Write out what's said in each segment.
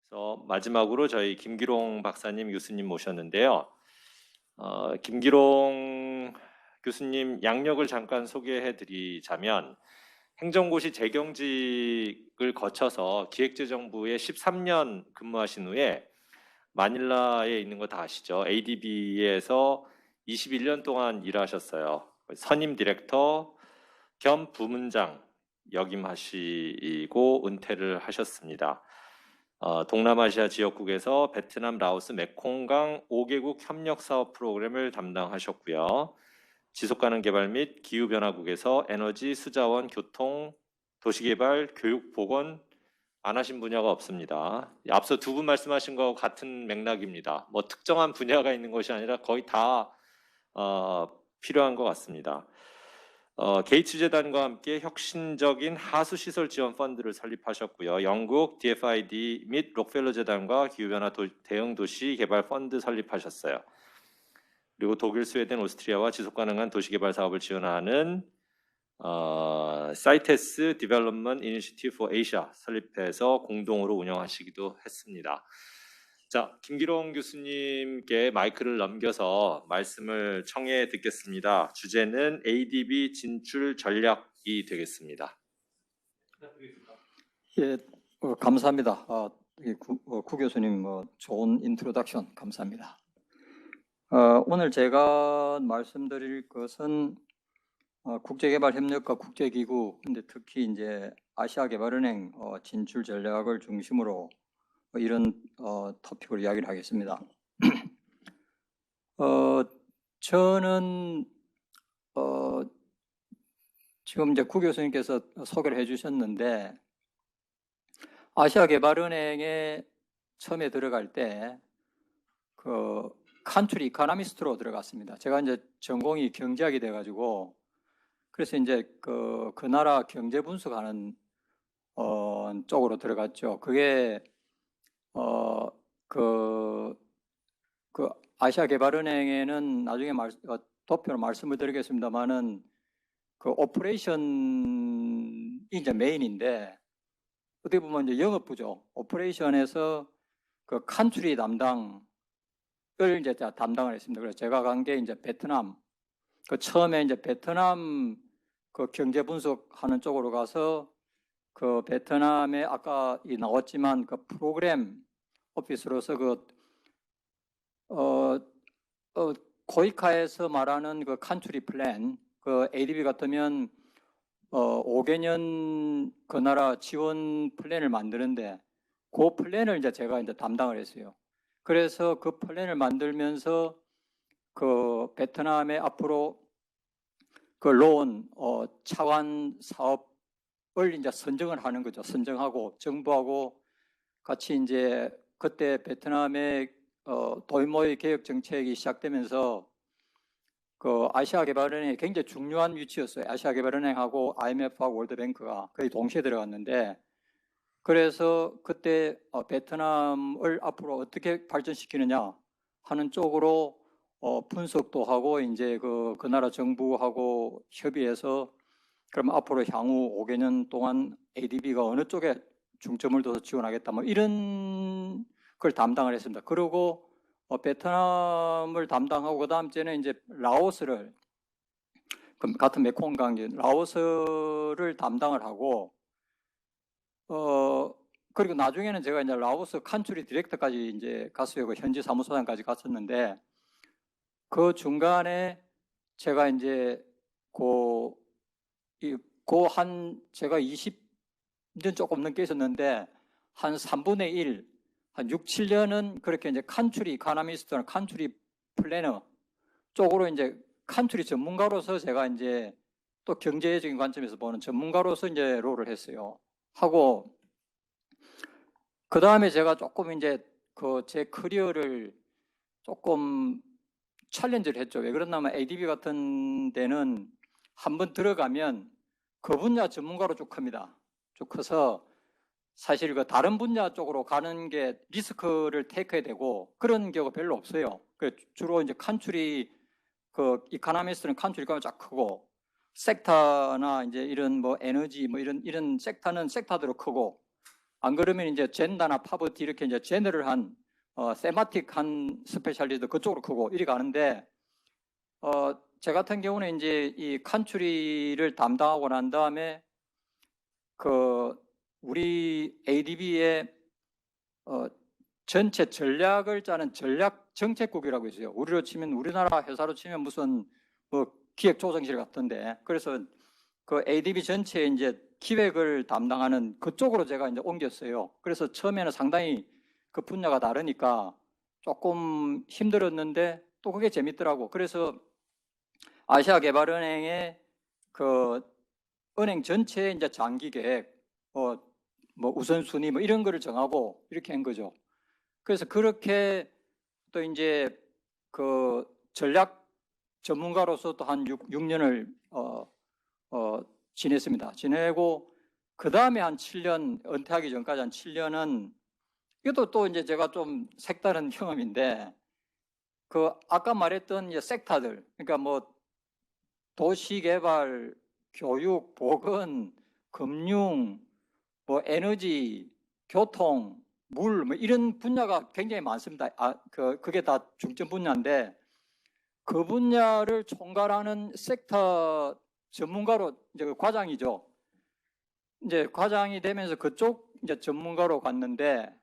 그래서 마지막으로 저희 김기롱 박사님, 교수님 모셨는데요. 김기롱 교수님 양력을 잠깐 소개해드리자면 행정고시 재경직을 거쳐서 기획재정부에 13년 근무하신 후에 마닐라에 있는 거 다 아시죠? ADB에서 21년 동안 일하셨어요. 선임 디렉터 겸 부문장 역임하시고 은퇴를 하셨습니다. 동남아시아 지역국에서 베트남, 라오스, 메콩강 5개국 협력 사업 프로그램을 담당하셨고요. 지속가능 개발 및 기후변화국에서 에너지, 수자원, 교통, 도시개발, 교육, 보건 안 하신 분야가 없습니다. 앞서 두 분 말씀하신 거 같은 맥락입니다. 뭐 특정한 분야가 있는 것이 아니라 거의 다 필요한 것 같습니다. 게이츠 재단과 함께 혁신적인 하수시설 지원 펀드를 설립하셨고요. 영국 DFID 및 록펠러 재단과 기후변화 대응 도시 개발 펀드 설립하셨어요. 그리고 독일, 스웨덴, 오스트리아와 지속가능한 도시개발 사업을 지원하는 사이테스 디벨롭먼트 이니시티브 포 에이시아 설립해서 공동으로 운영하시기도 했습니다. 자, 김기롱 교수님께 마이크를 넘겨서 말씀을 청해 듣겠습니다. 주제는 ADB 진출 전략이 되겠습니다. 예, 감사합니다. 구 교수님 좋은 인트로덕션 감사합니다. 오늘 제가 말씀드릴 것은 국제개발협력과 국제기구, 근데 특히 이제 아시아개발은행 진출 전략을 중심으로 이런 토픽을 이야기를 하겠습니다. 저는 지금 이제 구 교수님께서 소개를 해주셨는데 아시아개발은행에 처음에 들어갈 때 그 컨트리 이코노미스트로 들어갔습니다. 제가 이제 전공이 경제학이 돼가지고 그래서 이제 그 나라 경제 분석하는 쪽으로 들어갔죠. 그게 그 아시아개발은행에는 나중에 도표로 말씀을 드리겠습니다만은 그 오퍼레이션이 이제 메인인데 어떻게 보면 이제 영업부죠. 오퍼레이션에서 그 컨트리 담당을 이제 담당을 했습니다. 그래서 제가 간 게 이제 베트남. 그 처음에 이제 베트남 그 경제 분석하는 쪽으로 가서 그 베트남에 아까 나왔지만 그 프로그램 오피스로서 고이카에서 말하는 그 컨트리 플랜, 그 ADB 같으면 5개년 그 나라 지원 플랜을 만드는데 그 플랜을 이제 제가 이제 담당을 했어요. 그래서 그 플랜을 만들면서 그 베트남에 앞으로 그 로온 차관 사업을 이제 선정을 하는 거죠. 선정하고 정부하고 같이 이제 그때 베트남의 도이모의 개혁 정책이 시작되면서 그 아시아개발은행이 굉장히 중요한 위치였어요. 아시아개발은행하고 IMF하고 월드뱅크가 거의 동시에 들어갔는데 그래서 그때 베트남을 앞으로 어떻게 발전시키느냐 하는 쪽으로 분석도 하고 이제 그 나라 정부하고 협의해서 그럼 앞으로 향후 5개년 동안 ADB가 어느 쪽에 중점을 둬서 지원하겠다 뭐 이런 걸 담당을 했습니다. 그리고 베트남을 담당하고 그 다음 주에는 이제 라오스를 같은 메콩강 라오스를 담당을 하고 그리고 나중에는 제가 이제 라오스 컨트리 디렉터까지 이제 갔어요. 그 현지 사무소장까지 갔었는데 그 중간에 제가 이제 제가 20년 조금 넘게 있었는데 한 3분의 1, 한 6, 7년은 그렇게 이제 컨트리 이코노미스트나 컨트리 플래너 쪽으로 이제 컨트리 전문가로서 제가 이제 또 경제적인 관점에서 보는 전문가로서 이제 롤을 했어요. 하고 그 다음에 제가 조금 이제 제 커리어를 조금 챌린지를 했죠. 왜 그러냐면 ADB 같은 데는 한번 들어가면 그 분야 전문가로 쭉 큽니다. 쭉 커서 사실 그 다른 분야 쪽으로 가는 게 리스크를 테이크해야 되고 그런 경우가 별로 없어요. 주로 이제 컨트리 그 이코노미스트는 컨트리가 쫙 크고 섹터나 이제 이런 뭐 에너지 뭐 이런 섹터는 섹터대로 크고 안 그러면 이제 젠다나 파버티 이렇게 이제 제너럴한 세마틱한 스페셜리스트 그쪽으로 크고 이리 가는데 제 같은 경우는 이제 이 칸츄리를 담당하고 난 다음에 그 우리 ADB의 전체 전략을 짜는 전략 정책국이라고 있어요. 우리로 치면 우리나라 회사로 치면 무슨 뭐 기획조정실 같은데 그래서 그 ADB 전체 이제 기획을 담당하는 그쪽으로 제가 이제 옮겼어요. 그래서 처음에는 상당히 그 분야가 다르니까 조금 힘들었는데 또 그게 재밌더라고. 그래서 아시아개발은행의 그 은행 전체의 이제 장기 계획, 뭐 우선순위 뭐 이런 거를 정하고 이렇게 한 거죠. 그래서 그렇게 또 이제 그 전략 전문가로서 또 한 6년을 지냈습니다. 지내고 그 다음에 한 7년 은퇴하기 전까지 한 7년은 이것도 또 이제 제가 좀 색다른 경험인데 그 아까 말했던 이제 섹터들 그러니까 뭐 도시개발, 교육, 보건, 금융, 뭐 에너지, 교통, 물, 뭐 이런 분야가 굉장히 많습니다. 그게 다 중점 분야인데 그 분야를 총괄하는 섹터 전문가로 이제 과장이죠. 이제 과장이 되면서 그쪽 이제 전문가로 갔는데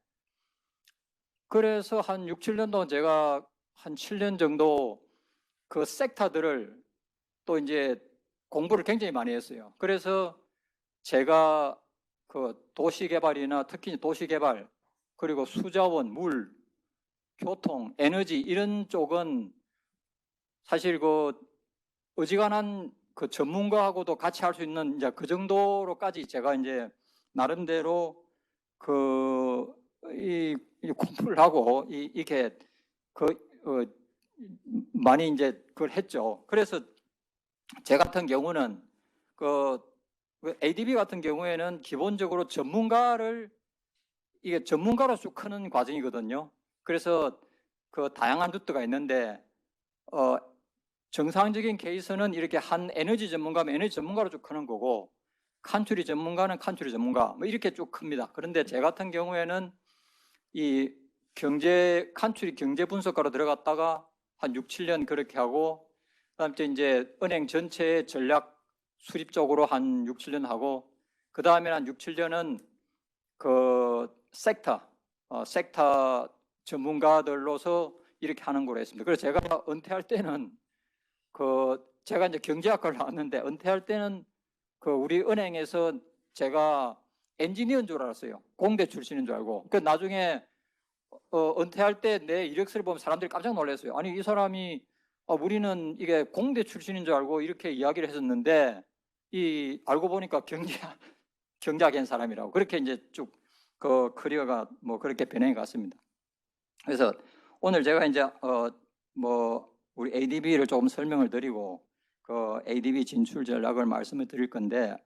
그래서 한 6, 7년 동안 제가 한 7년 정도 그 섹터들을 또 이제 공부를 굉장히 많이 했어요. 그래서 제가 그 도시개발이나 특히 도시개발 그리고 수자원, 물, 교통, 에너지 이런 쪽은 사실 그 어지간한 그 전문가하고도 같이 할 수 있는 이제 그 정도로까지 제가 이제 나름대로 이 공부를 하고 이렇게 많이 이제 그걸 했죠. 그래서 제 같은 경우는 그 ADB 같은 경우에는 기본적으로 이게 전문가로 쭉 크는 과정이거든요. 그래서 그 다양한 루트가 있는데 정상적인 케이스는 이렇게 한 에너지 전문가면 에너지 전문가로 쭉 크는 거고 칸츄리 전문가는 칸츄리 전문가 뭐 이렇게 쭉 큽니다. 그런데 제 같은 경우에는 이 칸츄리 경제 분석가로 들어갔다가 한 6, 7년 그렇게 하고 그다음에 이제 은행 전체의 전략 수립 쪽으로 한 6, 7년 하고 그 다음에 한 6, 7년은 그 섹터 전문가들로서 이렇게 하는 거로 했습니다. 그래서 제가 은퇴할 때는 제가 이제 경제학과를 나왔는데 은퇴할 때는 그 우리 은행에서 제가 엔지니어인 줄 알았어요. 공대 출신인 줄 알고. 그 나중에 은퇴할 때 내 이력서를 보면 사람들이 깜짝 놀랐어요. 아니 이 사람이 우리는 이게 공대 출신인 줄 알고 이렇게 이야기를 했었는데 알고 보니까 경제학인 사람이라고. 그렇게 이제 쭉 그 커리어가 뭐 그렇게 변해 갔습니다. 그래서 오늘 제가 이제 우리 ADB를 조금 설명을 드리고 그 ADB 진출 전략을 말씀을 드릴 건데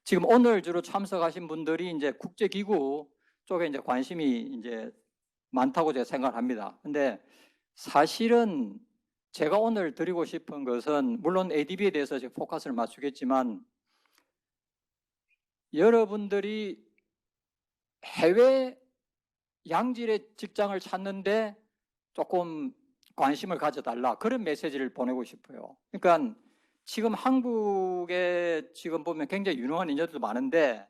지금 오늘 주로 참석하신 분들이 이제 국제기구 쪽에 이제 관심이 이제 많다고 제가 생각합니다. 근데 사실은 제가 오늘 드리고 싶은 것은 물론 ADB에 대해서 제가 포커스를 맞추겠지만 여러분들이 해외 양질의 직장을 찾는데 조금 관심을 가져달라 그런 메시지를 보내고 싶어요. 그러니까 지금 한국에 지금 보면 굉장히 유능한 인재들도 많은데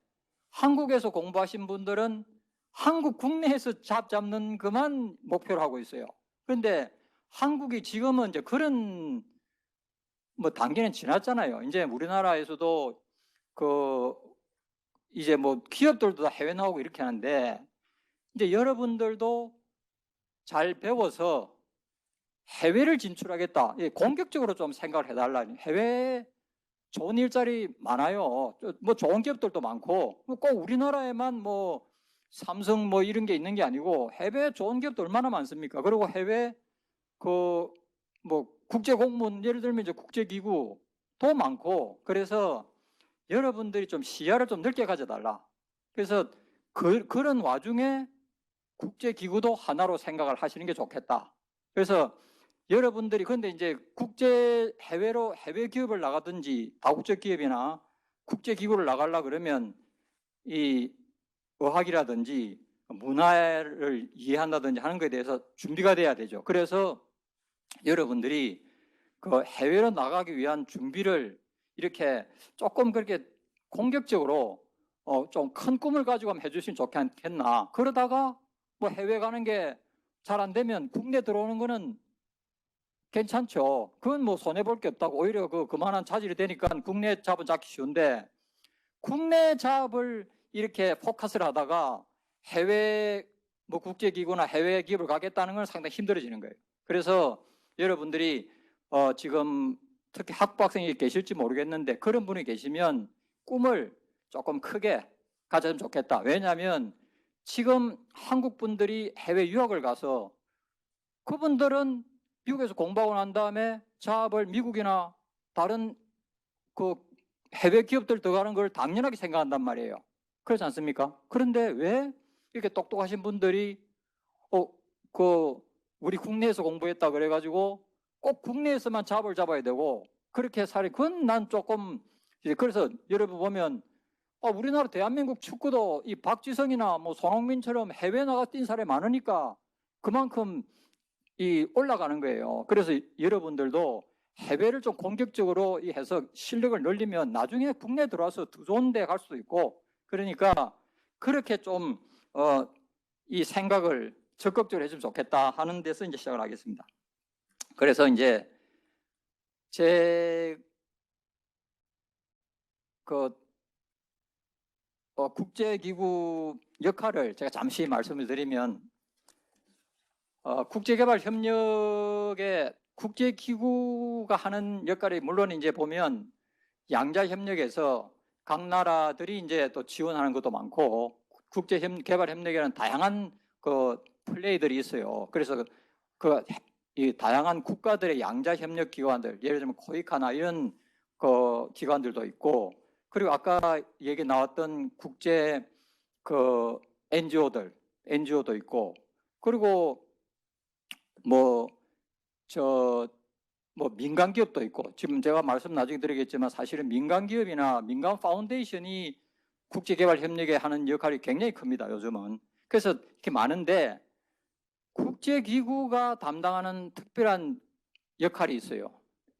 한국에서 공부하신 분들은 한국 국내에서 잡는 그만 목표로 하고 있어요. 그런데 한국이 지금은 이제 그런 뭐 단계는 지났잖아요. 이제 우리나라에서도 이제 뭐 기업들도 다 해외 나오고 이렇게 하는데 이제 여러분들도 잘 배워서 해외를 진출하겠다. 공격적으로 좀 생각을 해달라. 해외에 좋은 일자리 많아요. 뭐 좋은 기업들도 많고 꼭 우리나라에만 뭐 삼성 뭐 이런 게 있는 게 아니고 해외 좋은 기업도 얼마나 많습니까? 그리고 해외 뭐 국제 공무원 예를 들면 이제 국제기구 도 많고 그래서 여러분들이 좀 시야를 좀 넓게 가져달라. 그래서 그런 와중에 국제기구도 하나로 생각을 하시는 게 좋겠다. 그래서 여러분들이 근데 이제 해외 기업을 나가든지 다국적 기업이나 국제기구를 나가려 그러면 의학이라든지 문화를 이해한다든지 하는 것에 대해서 준비가 돼야 되죠. 그래서 여러분들이 그 해외로 나가기 위한 준비를 이렇게 조금 그렇게 공격적으로 좀 큰 꿈을 가지고 한번 해주시면 좋겠나. 그러다가 뭐 해외 가는 게 잘 안 되면 국내 들어오는 거는 괜찮죠. 그건 뭐 손해볼 게 없다고. 오히려 그만한 차질이 되니까 국내 잡은 잡기 쉬운데 국내 잡을 이렇게 포커스를 하다가 해외 뭐 국제기구나 해외 기업을 가겠다는 건 상당히 힘들어지는 거예요. 그래서 여러분들이 지금 특히 학부 학생이 계실지 모르겠는데 그런 분이 계시면 꿈을 조금 크게 가졌으면 좋겠다. 왜냐하면 지금 한국 분들이 해외 유학을 가서 그분들은 미국에서 공부하고 난 다음에 잡을 미국이나 다른 그 해외 기업들 들어가는 걸 당연하게 생각한단 말이에요. 그렇지 않습니까? 그런데 왜 이렇게 똑똑하신 분들이 우리 국내에서 공부했다 그래가지고 꼭 국내에서만 잡을 잡아야 되고 그렇게 그건 난 조금 그래서 여러분 보면 우리나라 대한민국 축구도 이 박지성이나 뭐 손흥민처럼 해외 나가 뛴 사람이 많으니까 그만큼 이 올라가는 거예요. 그래서 여러분들도 해외를 좀 공격적으로 해서 실력을 늘리면 나중에 국내 들어와서 더 좋은 데 갈 수도 있고 그러니까 그렇게 좀 이 생각을 적극적으로 해주면 좋겠다 하는 데서 이제 시작을 하겠습니다. 그래서 이제 제 국제기구 역할을 제가 잠시 말씀을 드리면 국제개발협력에 국제기구가 하는 역할이 물론 이제 보면 양자협력에서 각 나라들이 이제 또 지원하는 것도 많고 국제개발협력에는 다양한 그 플레이들이 있어요. 그래서 이 다양한 국가들의 양자협력 기관들, 예를 들면 코이카나 이런 그 기관들도 있고, 그리고 아까 얘기 나왔던 국제 그 NGO도 있고, 그리고 뭐 민간 기업도 있고, 지금 제가 말씀 나중에 드리겠지만 사실은 민간 기업이나 민간 파운데이션이 국제개발 협력에 하는 역할이 굉장히 큽니다, 요즘은. 그래서 이렇게 많은데 국제기구가 담당하는 특별한 역할이 있어요.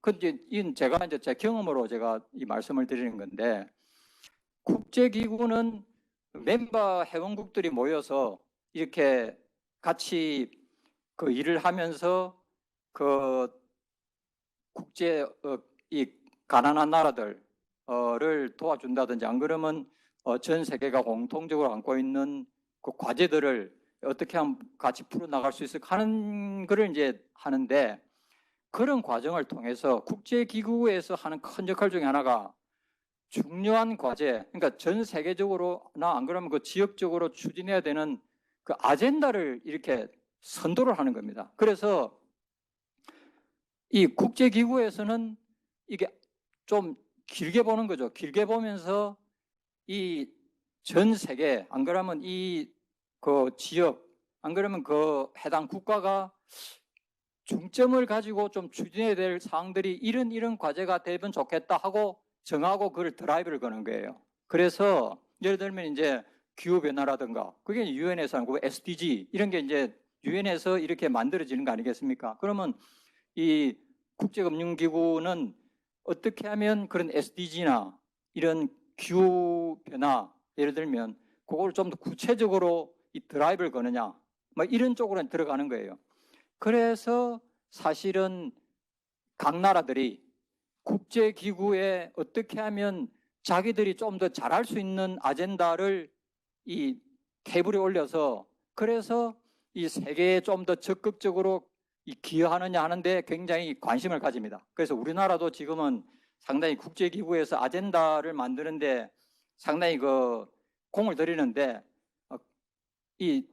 이건 제가 이제 제 경험으로 제가 이 말씀을 드리는 건데, 국제기구는 멤버 회원국들이 모여서 이렇게 같이 그 일을 하면서 그 국제 이 가난한 나라들을 도와준다든지 안 그러면 전 세계가 공통적으로 안고 있는 그 과제들을 어떻게 하면 같이 풀어나갈 수 있을까 하는 거를 이제 하는데, 그런 과정을 통해서 국제기구에서 하는 큰 역할 중에 하나가 중요한 과제, 그러니까 전 세계적으로나 안 그러면 그 지역적으로 추진해야 되는 그 아젠다를 이렇게 선도를 하는 겁니다. 그래서 이 국제기구에서는 이게 좀 길게 보는 거죠. 길게 보면서 이 전 세계, 안 그러면 이 그 지역, 안 그러면 그 해당 국가가 중점을 가지고 좀 추진해야 될 사항들이 이런 과제가 되면 좋겠다 하고 정하고 그걸 드라이브를 거는 거예요. 그래서 예를 들면 이제 기후변화라든가 그게 유엔에서 하고 SDG 이런 게 이제 유엔에서 이렇게 만들어지는 거 아니겠습니까? 그러면 이 국제금융기구는 어떻게 하면 그런 SDG나 이런 기후변화 예를 들면 그걸 좀 더 구체적으로 이 드라이브를 거느냐 뭐 이런 쪽으로 들어가는 거예요. 그래서 사실은 각 나라들이 국제기구에 어떻게 하면 자기들이 좀 더 잘할 수 있는 아젠다를 이 테이블에 올려서 그래서 이 세계에 좀 더 적극적으로 기여하느냐 하는데 굉장히 관심을 가집니다. 그래서 우리나라도 지금은 상당히 국제기구에서 아젠다를 만드는데 상당히 그 공을 들이는데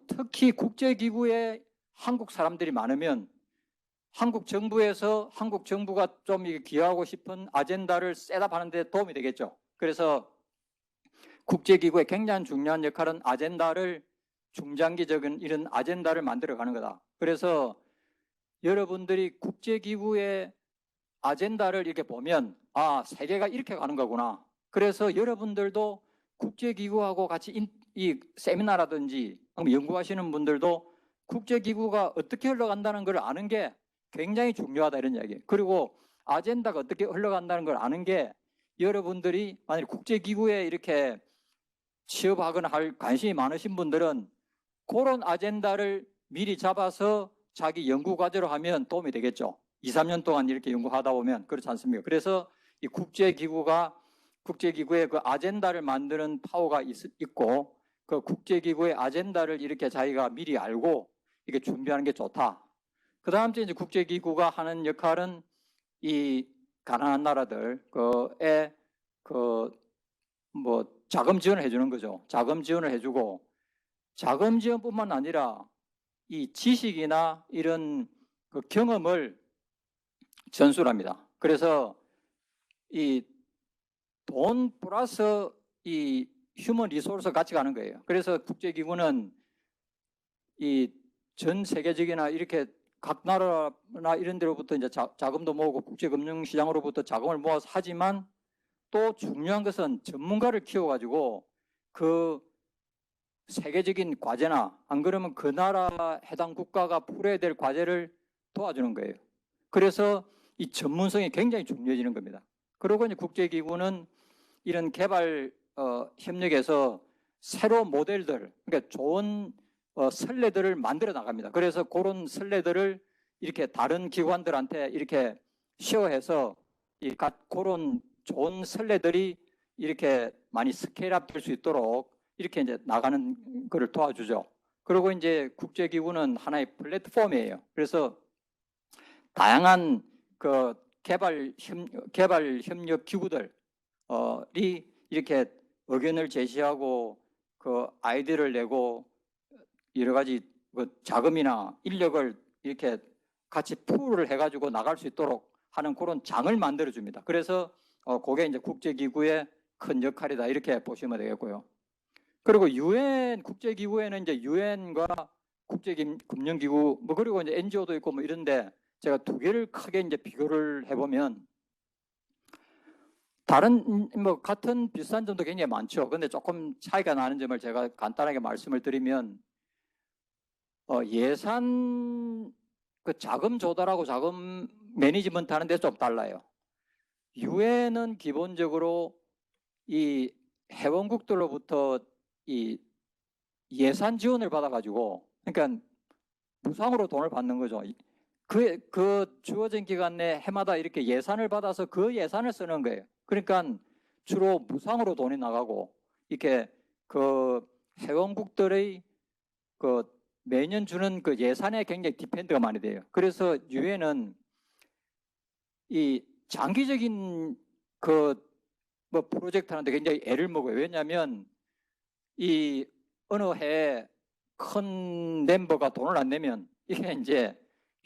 특히 국제기구에 한국 사람들이 많으면 한국 정부가 좀 기여하고 싶은 아젠다를 셋업하는 데 도움이 되겠죠. 그래서 국제기구의 굉장히 중요한 역할은 아젠다를 중장기적인 이런 아젠다를 만들어가는 거다. 그래서 여러분들이 국제기구의 아젠다를 이렇게 보면 세계가 이렇게 가는 거구나. 그래서 여러분들도 국제기구하고 같이 이 세미나라든지 연구하시는 분들도 국제기구가 어떻게 흘러간다는 걸 아는 게 굉장히 중요하다 이런 이야기예요. 그리고 아젠다가 어떻게 흘러간다는 걸 아는 게 여러분들이 만약 국제기구에 이렇게 취업하거나 할 관심이 많으신 분들은 그런 아젠다를 미리 잡아서 자기 연구 과제로 하면 도움이 되겠죠. 2, 3년 동안 이렇게 연구하다 보면 그렇지 않습니까? 그래서 이 국제기구의 그 아젠다를 만드는 파워가 있고 그 국제기구의 아젠다를 이렇게 자기가 미리 알고 이게 준비하는 게 좋다. 그 다음 이제 국제기구가 하는 역할은 이 가난한 나라들에 뭐 자금 지원을 해주는 거죠. 자금 지원을 해주고 자금 지원뿐만 아니라 이 지식이나 이런 그 경험을 전수합니다. 그래서 이 돈 플러스 이 휴먼 리소스 같이 가는 거예요. 그래서 국제기구는 이 전 세계적이나 이렇게 각 나라나 이런 데로부터 이제 자금도 모으고 국제금융시장으로부터 자금을 모아서 하지만 또 중요한 것은 전문가를 키워가지고 그 세계적인 과제나 안 그러면 그 나라 해당 국가가 풀어야 될 과제를 도와주는 거예요. 그래서 이 전문성이 굉장히 중요해지는 겁니다. 그리고 이제 국제기구는 이런 개발 협력에서 새로운 모델들, 그러니까 좋은 선례들을 만들어 나갑니다. 그래서 그런 선례들을 이렇게 다른 기관들한테 이렇게 쉐어해서 그런 좋은 선례들이 이렇게 많이 스케일업 될 수 있도록 이렇게 이제 나가는 것을 도와주죠. 그리고 이제 국제기구는 하나의 플랫폼이에요. 그래서 다양한 그 개발 협력 기구들이 이렇게 의견을 제시하고 그 아이디어를 내고 여러 가지 그 자금이나 인력을 이렇게 같이 풀을 해가지고 나갈 수 있도록 하는 그런 장을 만들어 줍니다. 그래서 그게 이제 국제기구의 큰 역할이다 이렇게 보시면 되겠고요. 그리고 유엔 국제기구에는 이제 유엔과 국제금융기구 뭐 그리고 이제 NGO도 있고 뭐 이런데 제가 두 개를 크게 이제 비교를 해보면 다른 뭐 같은 비슷한 점도 굉장히 많죠. 근데 조금 차이가 나는 점을 제가 간단하게 말씀을 드리면 예산 그 자금 조달하고 자금 매니지먼트 하는 데 좀 달라요. 유엔은 기본적으로 이 회원국들로부터 이 예산 지원을 받아가지고 그러니까 무상으로 돈을 받는 거죠. 그 주어진 기간 내 해마다 이렇게 예산을 받아서 그 예산을 쓰는 거예요. 그러니까 주로 무상으로 돈이 나가고 이렇게 그 회원국들의 그 매년 주는 그 예산에 굉장히 디펜드가 많이 돼요. 그래서 유엔은 이 장기적인 그 뭐 프로젝트 하는데 굉장히 애를 먹어요. 왜냐하면 이 어느 해에 큰 멤버가 돈을 안 내면 이게 이제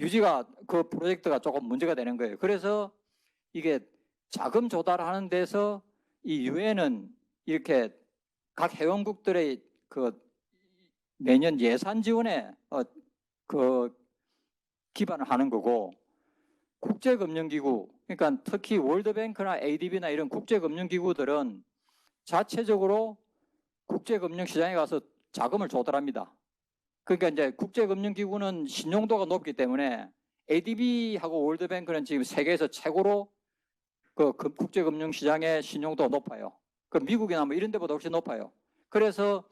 유지가 그 프로젝트가 조금 문제가 되는 거예요. 그래서 이게 자금 조달하는 데서 이 유엔은 이렇게 각 회원국들의 그 매년 예산 지원에 그 기반을 하는 거고 국제금융기구 그러니까 특히 월드뱅크나 ADB나 이런 국제금융기구들은 자체적으로 국제금융시장에 가서 자금을 조달합니다. 그러니까 이제 국제금융기구는 신용도가 높기 때문에 ADB하고 월드뱅크는 지금 세계에서 최고로 그 국제금융시장의 신용도가 높아요. 그 미국이나 뭐 이런 데보다 훨씬 높아요. 그래서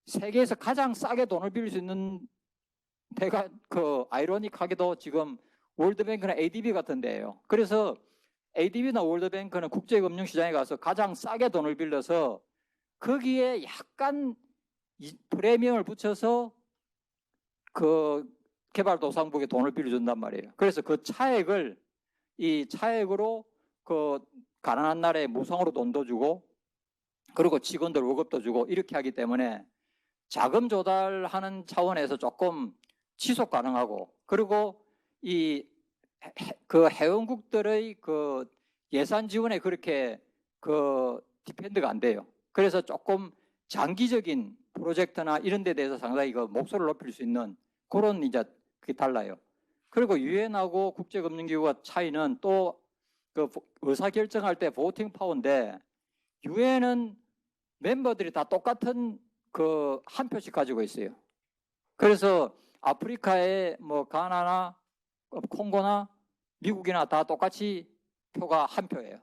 세계에서 가장 싸게 돈을 빌릴 수 있는 데가 그 아이러닉하게도 지금 월드뱅크나 ADB 같은 데예요. 그래서 ADB나 월드뱅크는 국제금융시장에 가서 가장 싸게 돈을 빌려서 거기에 약간 프리미엄을 붙여서 그 개발도상국에 돈을 빌려준단 말이에요. 그래서 그 차액을 이 차액으로 그 가난한 나라에 무상으로 돈도 주고 그리고 직원들 월급도 주고 이렇게 하기 때문에 자금 조달하는 차원에서 조금 지속 가능하고 그리고 그 회원국들의 그 예산 지원에 그렇게 그 디펜드가 안 돼요. 그래서 조금 장기적인 프로젝트나 이런 데 대해서 상당히 그 목소리를 높일 수 있는 그런 이제 그게 달라요. 그리고 유엔하고 국제금융기구가 차이는 또 그 의사결정할 때 보팅 파워인데 유엔은 멤버들이 다 똑같은 그 한 표씩 가지고 있어요. 그래서 아프리카의 뭐 가나나 콩고나 미국이나 다 똑같이 표가 한 표예요.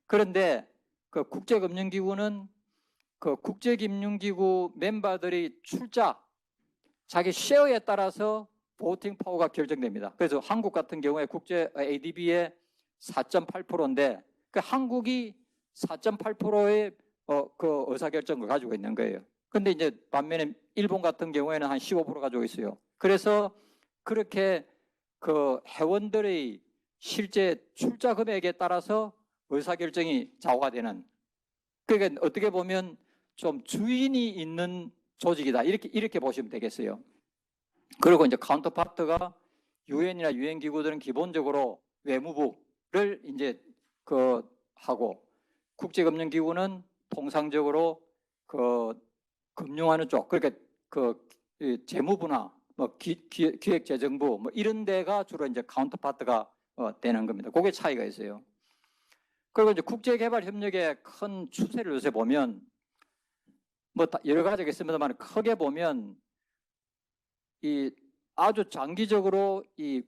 그런데 그 국제금융기구는 그 국제금융기구 멤버들이 출자 자기 쉐어에 따라서 보팅 파워가 결정됩니다. 그래서 한국 같은 경우에 국제 ADB의 4.8%인데 그 한국이 4.8%의 그 의사결정을 가지고 있는 거예요. 근데 이제 반면에 일본 같은 경우에는 한 15% 가지고 있어요. 그래서 그렇게 그 회원들의 실제 출자 금액에 따라서 의사결정이 좌우가 되는, 그러니까 어떻게 보면 좀 주인이 있는 조직이다. 이렇게 보시면 되겠어요. 그리고 이제 카운터파트가 유엔이나 유엔 기구들은 기본적으로 외무부를 이제 그 하고 국제금융기구는 통상적으로 그 금융하는 쪽, 그러니까 그 재무부나 뭐 기획재정부 뭐 이런 데가 주로 이제 카운터파트가 되는 겁니다. 그게 차이가 있어요. 그리고 이제 국제개발협력의 큰 추세를 요새 보면 뭐 여러 가지가 있습니다만 크게 보면 이 아주 장기적으로 이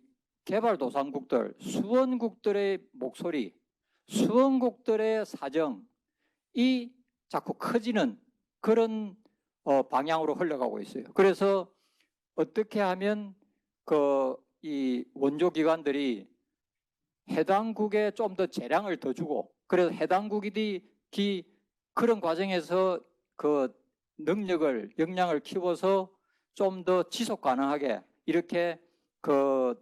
개발도상국들, 수원국들의 목소리, 수원국들의 사정이 자꾸 커지는 그런 방향으로 흘러가고 있어요. 그래서 어떻게 하면 이 원조기관들이 해당국에 좀 더 재량을 더 주고, 그래서 해당국이 그런 과정에서 그 능력을, 역량을 키워서 좀 더 지속 가능하게 이렇게 그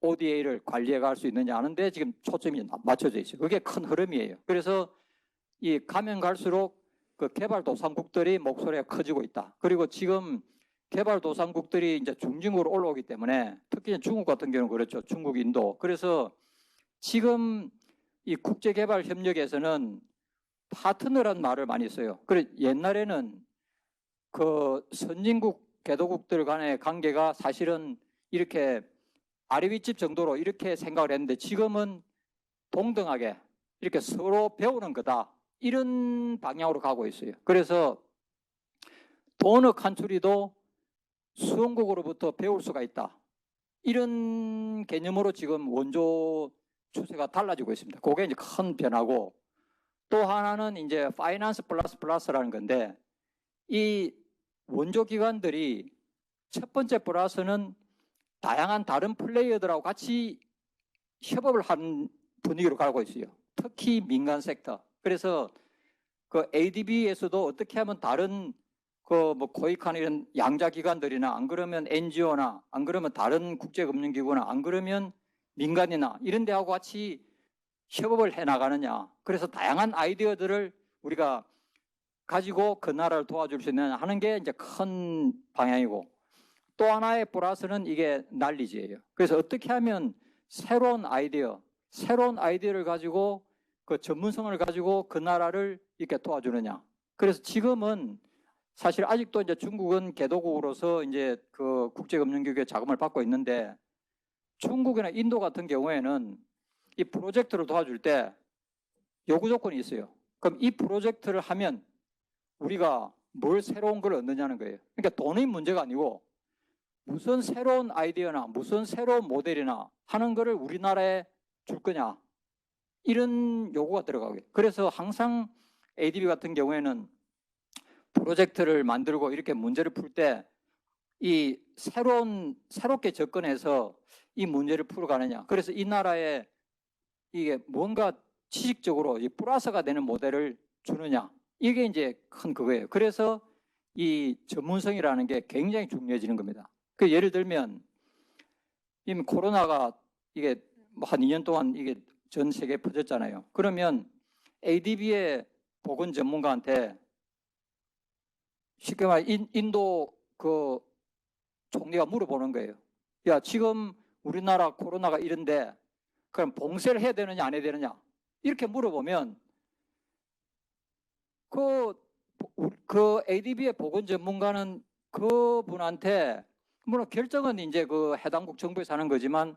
ODA를 관리해 갈 수 있느냐 하는데 지금 초점이 맞춰져 있어요. 그게 큰 흐름이에요. 그래서 이 가면 갈수록 그 개발도상국들이 목소리가 커지고 있다. 그리고 지금 개발도상국들이 이제 중진국으로 올라오기 때문에 특히 중국 같은 경우는 그렇죠. 중국, 인도. 그래서 지금 이 국제개발협력에서는 파트너라는 말을 많이 써요. 그래 옛날에는 그 선진국, 개도국들 간의 관계가 사실은 이렇게 아래윗집 정도로 이렇게 생각을 했는데 지금은 동등하게 이렇게 서로 배우는 거다. 이런 방향으로 가고 있어요. 그래서 도너 칸츄리도 수원국으로부터 배울 수가 있다. 이런 개념으로 지금 원조 추세가 달라지고 있습니다. 그게 이제 큰 변화고, 또 하나는 이제 파이낸스 플러스 플러스라는 건데, 이 원조 기관들이 첫 번째 플러스는 다양한 다른 플레이어들하고 같이 협업을 하는 분위기로 가고 있어요. 특히 민간 섹터. 그래서 그 ADB에서도 어떻게 하면 다른 그 뭐 고익하는 이런 양자 기관들이나 안 그러면 NGO나 안 그러면 다른 국제금융기구나 안 그러면 민간이나 이런 데하고 같이 협업을 해 나가느냐. 그래서 다양한 아이디어들을 우리가 가지고 그 나라를 도와줄 수 있느냐 하는 게 이제 큰 방향이고, 또 하나의 플러스는 이게 난리지예요. 그래서 어떻게 하면 새로운 아이디어를 가지고 그 전문성을 가지고 그 나라를 이렇게 도와주느냐. 그래서 지금은 사실 아직도 이제 중국은 개도국으로서 이제 그 국제금융기구의 자금을 받고 있는데, 중국이나 인도 같은 경우에는 이 프로젝트를 도와줄 때 요구 조건이 있어요. 그럼 이 프로젝트를 하면 우리가 뭘 새로운 걸 얻느냐는 거예요. 그러니까 돈의 문제가 아니고 무슨 새로운 아이디어나 무슨 새로운 모델이나 하는 거를 우리나라에 줄 거냐, 이런 요구가 들어가고요. 그래서 항상 ADB 같은 경우에는 프로젝트를 만들고 이렇게 문제를 풀 때 이 새롭게 접근해서 이 문제를 풀어가느냐. 그래서 이 나라에 이게 뭔가 지식적으로 이 플러스가 되는 모델을 주느냐. 이게 이제 큰 그거예요. 그래서 이 전문성이라는 게 굉장히 중요해지는 겁니다. 그 예를 들면 이미 코로나가 이게 한 2년 동안 이게 전 세계에 퍼졌잖아요. 그러면 ADB의 보건 전문가한테 쉽게 말해 인도 그 총리가 물어보는 거예요. 야, 지금 우리나라 코로나가 이런데 그럼 봉쇄를 해야 되느냐 안 해야 되느냐, 이렇게 물어보면 그 ADB의 보건 전문가는 그분한테 물론 결정은 이제 그 해당국 정부에서 하는 거지만,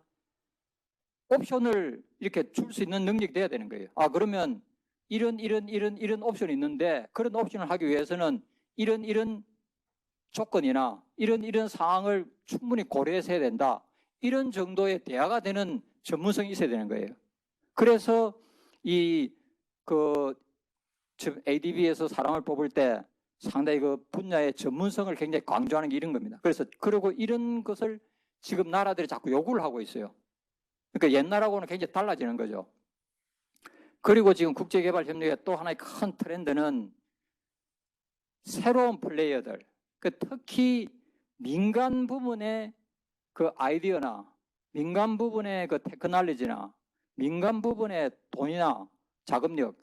옵션을 이렇게 줄 수 있는 능력이 돼야 되는 거예요. 아, 그러면 이런 옵션이 있는데 그런 옵션을 하기 위해서는 이런 조건이나 이런 상황을 충분히 고려해서 해야 된다. 이런 정도의 대화가 되는 전문성이 있어야 되는 거예요. 그래서 지금 ADB에서 사람을 뽑을 때 상당히 그 분야의 전문성을 굉장히 강조하는 게 이런 겁니다. 그리고 이런 것을 지금 나라들이 자꾸 요구를 하고 있어요. 그러니까 옛날하고는 굉장히 달라지는 거죠. 그리고 지금 국제개발협력의 또 하나의 큰 트렌드는 새로운 플레이어들, 특히 민간 부분의 그 아이디어나 민간 부분의 그 테크놀로지나 민간 부분의 돈이나 자금력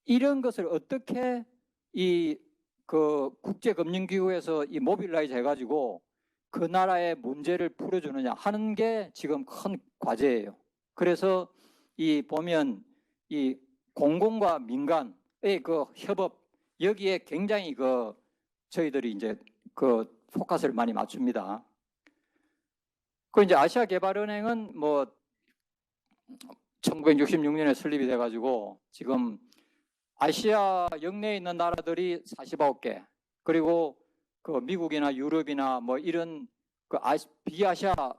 이런 것을 어떻게 그 국제금융기구에서 모빌라이즈 해가지고 그 나라의 문제를 풀어주느냐 하는 게 지금 큰 과제예요. 그래서 보면 공공과 민간의 그 협업 여기에 굉장히 저희들이 이제 포커스를 많이 맞춥니다. 이제 아시아개발은행은 1966년에 설립이 돼가지고 지금 아시아 영내에 있는 나라들이 49개, 그리고 미국이나 유럽이나 이런 비아시아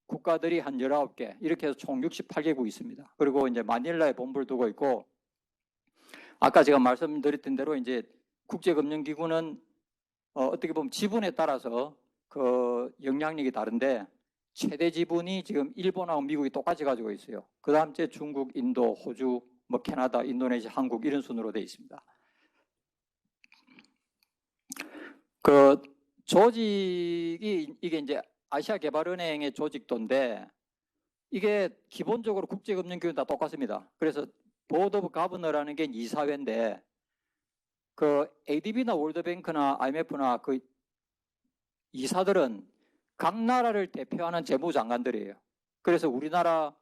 국가들이 한 19개, 이렇게 해서 총 68개국이 있습니다. 그리고 이제 마닐라에 본부를 두고 있고, 아까 제가 말씀드렸던 대로 이제 국제금융기구는 어떻게 보면 지분에 따라서 그 영향력이 다른데, 최대 지분이 지금 일본하고 미국이 똑같이 가지고 있어요. 그 다음째 중국, 인도, 호주, 캐나다, 인도네시아, 한국 이런 순으로 되어 있습니다. 그 조직이 이게 이제 아시아개발은행의 조직도인데 이게 기본적으로 국제금융기구는 다 똑같습니다. 그래서 보드 오브 가버너라는 게 이사회인데 그 ADB나 월드뱅크나 IMF나 그 이사들은 각 나라를 대표하는 재무장관들이에요. 그래서 우리나라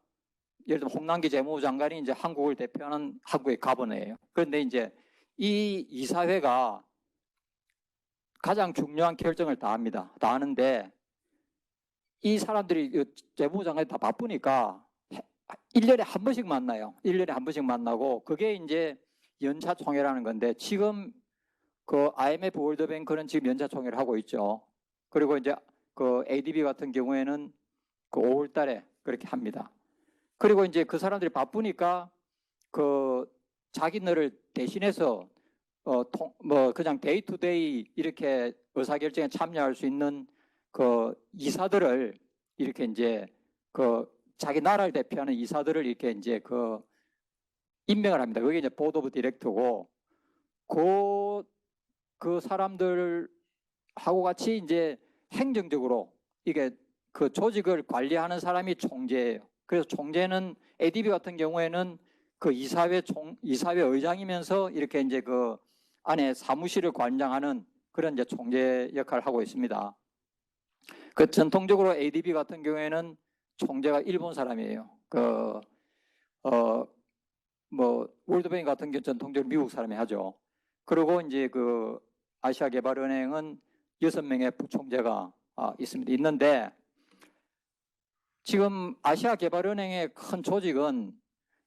예를 들면 홍남기 재무장관이 이제 한국을 대표하는 한국의 가버너예요. 그런데 이제 이 이사회가 가장 중요한 결정을 다 합니다. 다 하는데 이 사람들이 재무장관이 다 바쁘니까 1년에 한 번씩 만나요. 1년에 한 번씩 만나고 그게 이제 연차총회라는 건데 지금 그 IMF 월드뱅크는 지금 연차총회를 하고 있죠. 그리고 이제 그 ADB 같은 경우에는 그 5월 달에 그렇게 합니다. 그리고 이제 그 사람들이 바쁘니까 그 자기네를 대신해서 그냥 데이투데이 이렇게 의사결정에 참여할 수 있는 그 이사들을 이렇게 이제 그 자기 나라를 대표하는 이사들을 이렇게 이제 그 임명을 합니다. 그게 이제 보드 오브 디렉터고 그 사람들하고 같이 이제 행정적으로 이게 그 조직을 관리하는 사람이 총재예요. 그래서 총재는 ADB 같은 경우에는 그 이사회 의장이면서 이렇게 이제 그 안에 사무실을 관장하는 그런 이제 총재 역할을 하고 있습니다. 그 전통적으로 ADB 같은 경우에는 총재가 일본 사람이에요. 월드뱅크 같은 경우 전통적으로 미국 사람이 하죠. 그리고 이제 그 아시아개발은행은 6명의 부총재가 있는데 지금 아시아개발은행의 큰 조직은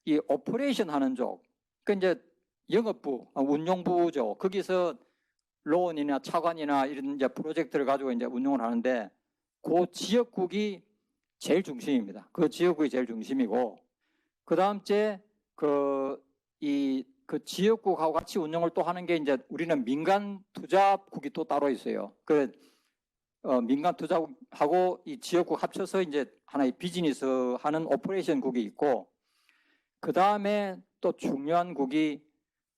이 오퍼레이션 하는 쪽, 그 이제 영업부, 운용부죠. 거기서 론이나 차관이나 이런 이제 프로젝트를 가지고 이제 운용을 하는데 그 지역국이 제일 중심입니다. 그 지역국이 제일 중심이고 그 다음째 그 지역국하고 같이 운영을 또 하는 게 이제 우리는 민간 투자국이 또 따로 있어요. 민간 투자국하고 이 지역국 합쳐서 이제 하나의 비즈니스 하는 오퍼레이션국이 있고 그 다음에 또 중요한 국이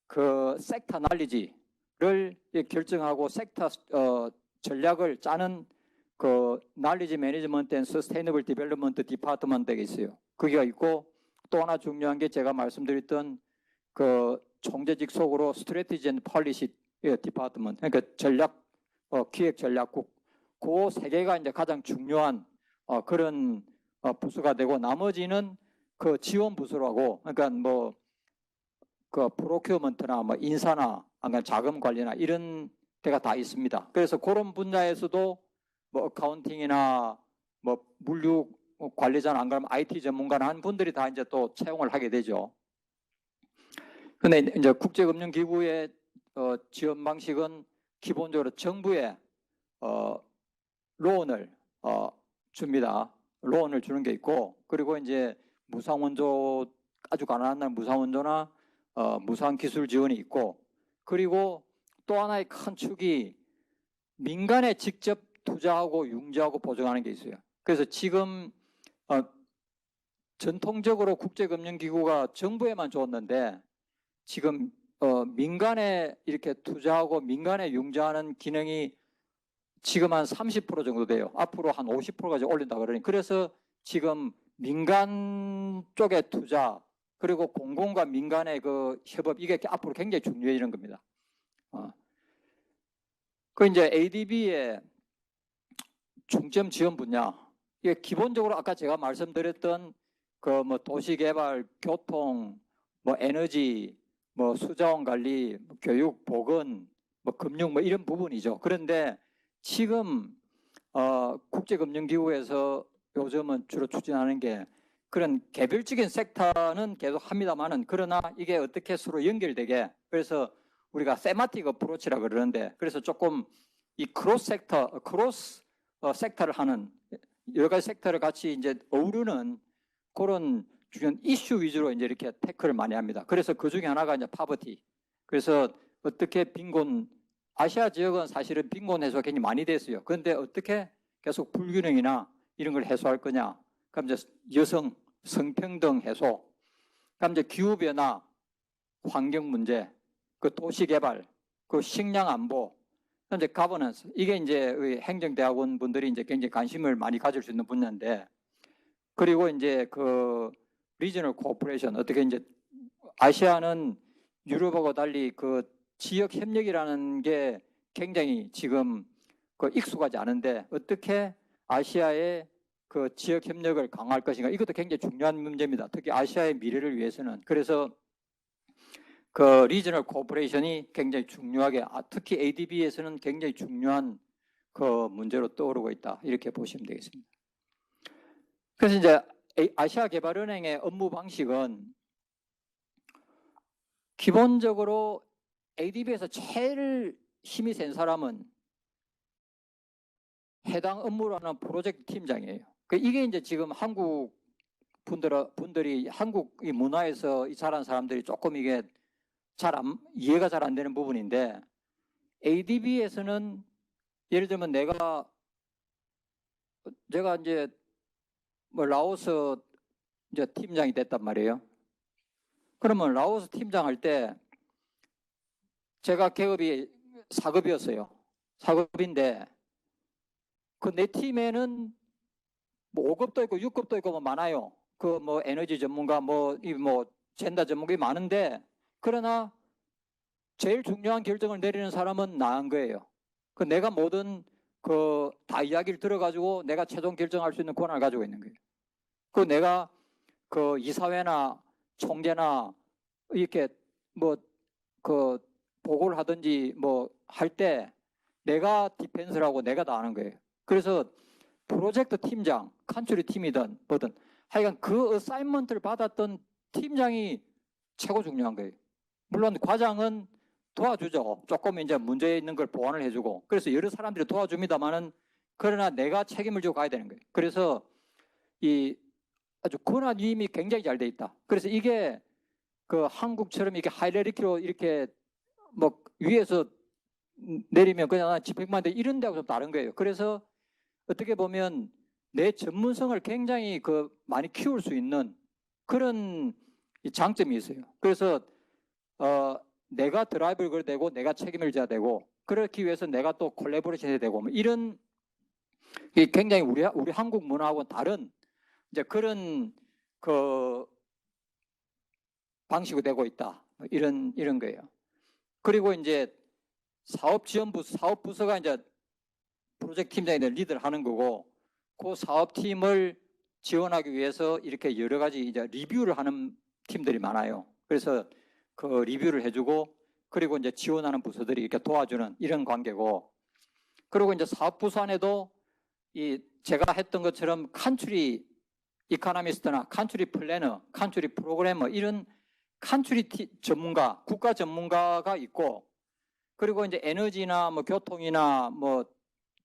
그 섹터 날리지를 결정하고 섹터 전략을 짜는 그 날리지 매니지먼트 앤 서스테이너블 디벨롭먼트 디파트먼트가 있어요. 그게 있고 또 하나 중요한 게 제가 말씀드렸던 그 총재직 속으로 스트래티지 앤 폴리시 디파트먼트, 그러니까 기획 전략국, 그 세 개가 이제 가장 중요한 그런 부서가 되고 나머지는 그 지원 부서라고, 그러니까 그 프로큐어먼트나 인사나 자금 관리나 이런 데가 다 있습니다. 그래서 그런 분야에서도 어카운팅이나 물류 관리자나 안 그러면 IT 전문가나 한 분들이 다 이제 또 채용을 하게 되죠. 근데 이제 국제금융기구의 지원 방식은 기본적으로 정부에 론을 줍니다. 론을 주는 게 있고, 그리고 이제 무상원조, 아주 가난한 나라 무상원조나 무상 기술 지원이 있고, 그리고 또 하나의 큰 축이 민간에 직접 투자하고 융자하고 보증하는 게 있어요. 그래서 지금 전통적으로 국제금융기구가 정부에만 줬는데 지금 민간에 이렇게 투자하고 민간에 융자하는 기능이 지금 한 30% 정도 돼요. 앞으로 한 50%까지 올린다 그러니. 그래서 지금 민간 쪽의 투자 그리고 공공과 민간의 그 협업 이게 앞으로 굉장히 중요해지는 겁니다. 그 이제 ADB의 중점 지원 분야 이게 기본적으로 아까 제가 말씀드렸던 그 뭐 도시개발, 교통, 뭐 에너지, 뭐 수자원 관리, 교육, 보건, 뭐 금융 뭐 이런 부분이죠. 그런데 지금 국제금융기구에서 요즘은 주로 추진하는 게 그런 개별적인 섹터는 계속 합니다만은 그러나 이게 어떻게 서로 연결되게 그래서 우리가 세마틱 어프로치라 그러는데 그래서 조금 이 크로스 섹터를 하는 여러 가지 섹터를 같이 이제 어우르는 그런 중요한 이슈 위주로 이제 이렇게 태클을 많이 합니다. 그래서 그 중에 하나가 이제 파버티. 그래서 어떻게 빈곤 아시아 지역은 사실은 빈곤 해소가 굉장히 많이 됐어요. 그런데 어떻게 계속 불균형이나 이런 걸 해소할 거냐? 그럼 이제 여성 성평등 해소, 그럼 이제 기후 변화, 환경 문제, 그 도시 개발, 그 식량 안보, 이제 가버넌스 이게 이제 행정대학원 분들이 이제 굉장히 관심을 많이 가질 수 있는 분야인데 그리고 이제 그 리저널 코퍼레이션 어떻게 이제 아시아는 유럽하고 달리 그 지역 협력이라는 게 굉장히 지금 그 익숙하지 않은데 어떻게 아시아의 그 지역 협력을 강화할 것인가 이것도 굉장히 중요한 문제입니다. 특히 아시아의 미래를 위해서는 그래서 그 리저널 코퍼레이션이 굉장히 중요하게 특히 ADB에서는 굉장히 중요한 그 문제로 떠오르고 있다 이렇게 보시면 되겠습니다. 그래서 이제 아시아개발은행의 업무 방식은 기본적으로 ADB에서 제일 힘이 센 사람은 해당 업무를 하는 프로젝트 팀장이에요. 이게 이제 지금 한국 분들이 한국 문화에서 자란 사람들이 조금 이게 이해가 잘 안 되는 부분인데 ADB에서는 예를 들면 내가 이제 뭐 라오스 이제 팀장이 됐단 말이에요. 그러면 라오스 팀장 할 때 제가 계급이 4급이었어요. 4급인데 그 내 팀에는 뭐 5급도 있고 6급도 있고 뭐 많아요. 그 뭐 에너지 전문가 뭐 젠더 전문가이 많은데 그러나 제일 중요한 결정을 내리는 사람은 나인 거예요. 그 내가 모든 그 다 이야기를 들어가지고 내가 최종 결정할 수 있는 권한을 가지고 있는 거예요. 그 내가 그 이사회나 총재나 이렇게 뭐 그 보고를 하든지 뭐 할 때 내가 디펜스를 하고 내가 다 하는 거예요. 그래서 프로젝트 팀장, 컨트리 팀이든 뭐든 하여간 그 어사인먼트를 받았던 팀장이 최고 중요한 거예요. 물론 과장은 도와주죠. 조금 이제 문제 있는 걸 보완을 해주고 그래서 여러 사람들이 도와줍니다만은 그러나 내가 책임을 지고 가야 되는 거예요. 그래서 이 아주 권한 위임이 굉장히 잘 돼 있다. 그래서 이게 그 한국처럼 이렇게 하이라르키로 이렇게 뭐 위에서 내리면 그냥 집행만 돼 이런 데하고 좀 다른 거예요. 그래서 어떻게 보면 내 전문성을 굉장히 그 많이 키울 수 있는 그런 장점이 있어요. 그래서 내가 드라이브를 걸어야 되고 내가 책임을 져야 되고 그렇기 위해서 내가 또 콜라보레이션 해야 되고 뭐 이런 굉장히 우리 한국 문화하고는 다른 이제 그런 그 방식이 되고 있다. 이런 거예요. 그리고 이제 사업부서가 이제 프로젝트 팀장이 리드를 하는 거고 그 사업팀을 지원하기 위해서 이렇게 여러 가지 이제 리뷰를 하는 팀들이 많아요. 그래서 그 리뷰를 해주고 그리고 이제 지원하는 부서들이 이렇게 도와주는 이런 관계고 그리고 이제 사업부서 안에도 제가 했던 것처럼 컨트리 이코노미스트나 컨트리 플래너, 컨트리 프로그래머 이런 칸츄리 전문가, 국가 전문가가 있고, 그리고 이제 에너지나 뭐 교통이나 뭐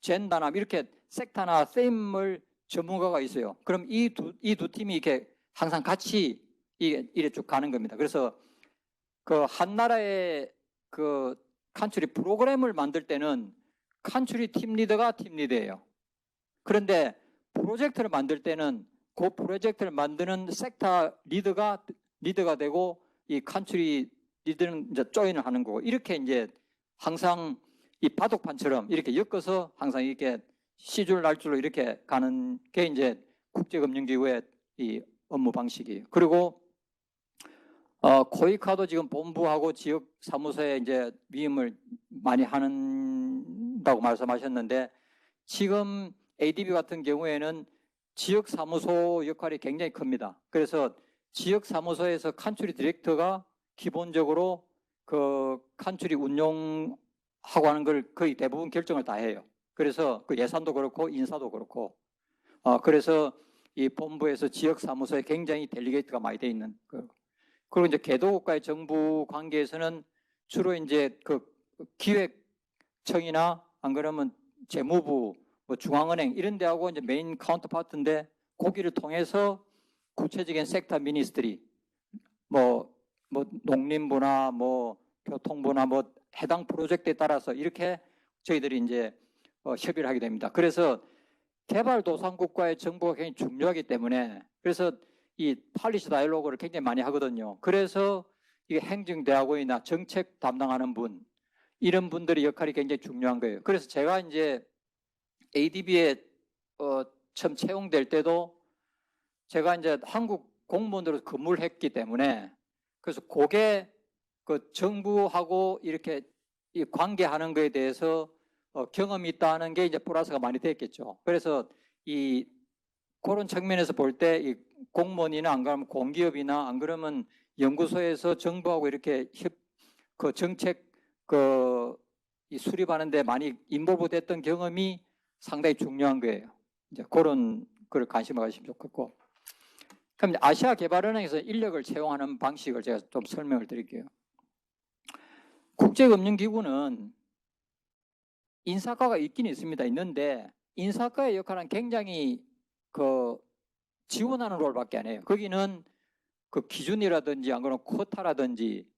젠더나 이렇게 섹터나 세임을 전문가가 있어요. 그럼 이 두 팀이 이렇게 항상 같이 이래 쭉 가는 겁니다. 그래서 그 한 나라의 그 칸츄리 프로그램을 만들 때는 칸츄리 팀 리더가 팀 리더예요. 그런데 프로젝트를 만들 때는 그 프로젝트를 만드는 섹터 리더가 되고 이 칸츄리 리더는 이제 조인을 하는 거고, 이렇게 이제 항상 이 바둑판처럼 이렇게 엮어서 항상 이렇게 시줄 날줄로 이렇게 가는 게 이제 국제금융기구의 이 업무 방식이에요. 그리고 코이카도 지금 본부하고 지역 사무소에 이제 위임을 많이 한다고 말씀하셨는데, 지금 ADB 같은 경우에는 지역 사무소 역할이 굉장히 큽니다. 그래서 지역 사무소에서 칸츄리 디렉터가 기본적으로 그 칸츄리 운용하고 하는 걸 거의 대부분 결정을 다 해요. 그래서 그 예산도 그렇고 인사도 그렇고, 그래서 이 본부에서 지역 사무소에 굉장히 델리게이트가 많이 돼 있는 그리고 이제 개도국가의 정부 관계에서는 주로 이제 그 기획청이나 안 그러면 재무부, 뭐 중앙은행 이런 데하고 이제 메인 카운터파트인데, 거기를 통해서 구체적인 섹터 미니스트리, 뭐 농림부나 뭐 교통부나 뭐 해당 프로젝트에 따라서 이렇게 저희들이 이제 협의를 하게 됩니다. 그래서 개발도상국과의 정보가 굉장히 중요하기 때문에, 그래서 이 팔리시 다이alo그를 굉장히 많이 하거든요. 그래서 이게 행정대학원이나 정책 담당하는 분, 이런 분들의 역할이 굉장히 중요한 거예요. 그래서 제가 이제 ADB에 처음 채용될 때도 제가 이제 한국 공무원으로 근무를 했기 때문에, 그래서 그게 그 정부하고 이렇게 이 관계하는 거에 대해서 경험이 있다는 게 이제 플러스가 많이 됐겠죠. 그래서 이 그런 측면에서 볼 때 이 공무원이나 안 그러면 공기업이나 안 그러면 연구소에서 정부하고 이렇게 그 정책 이 수립하는데 많이 인볼브 됐던 경험이 상당히 중요한 거예요. 이제 그런 걸 관심을 가지시면 좋겠고. 그럼 이제 아시아 개발은행에서 인력을 채용하는 방식을 제가 좀 설명을 드릴게요. 국제금융기구는 인사과가 있긴 있는데 인사과의 역할은 굉장히 그 지원하는 롤밖에 안 해요. 거기는 그 기준이라든지 안 그러면 쿼타라든지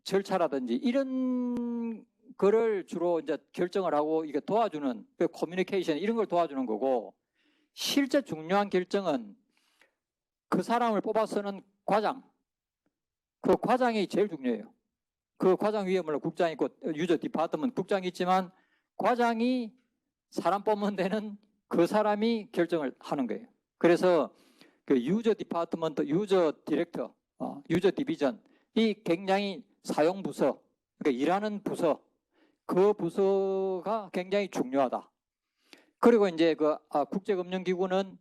절차라든지 이런 거를 주로 이제 결정을 하고 이게 도와주는 그 커뮤니케이션 이런 걸 도와주는 거고, 실제 중요한 결정은 그 사람을 뽑아서는 과장, 그 과장이 제일 중요해요. 그 과장 위에 물론 국장이 있고 유저 디파트먼트 국장이 있지만, 과장이 사람 뽑는 데는 그 사람이 결정을 하는 거예요. 그래서 그 유저 디파트먼트, 유저 디렉터, 유저 디비전 이 굉장히 사용 부서, 그러니까 일하는 부서, 그 부서가 굉장히 중요하다. 그리고 이제 그 국제금융기구는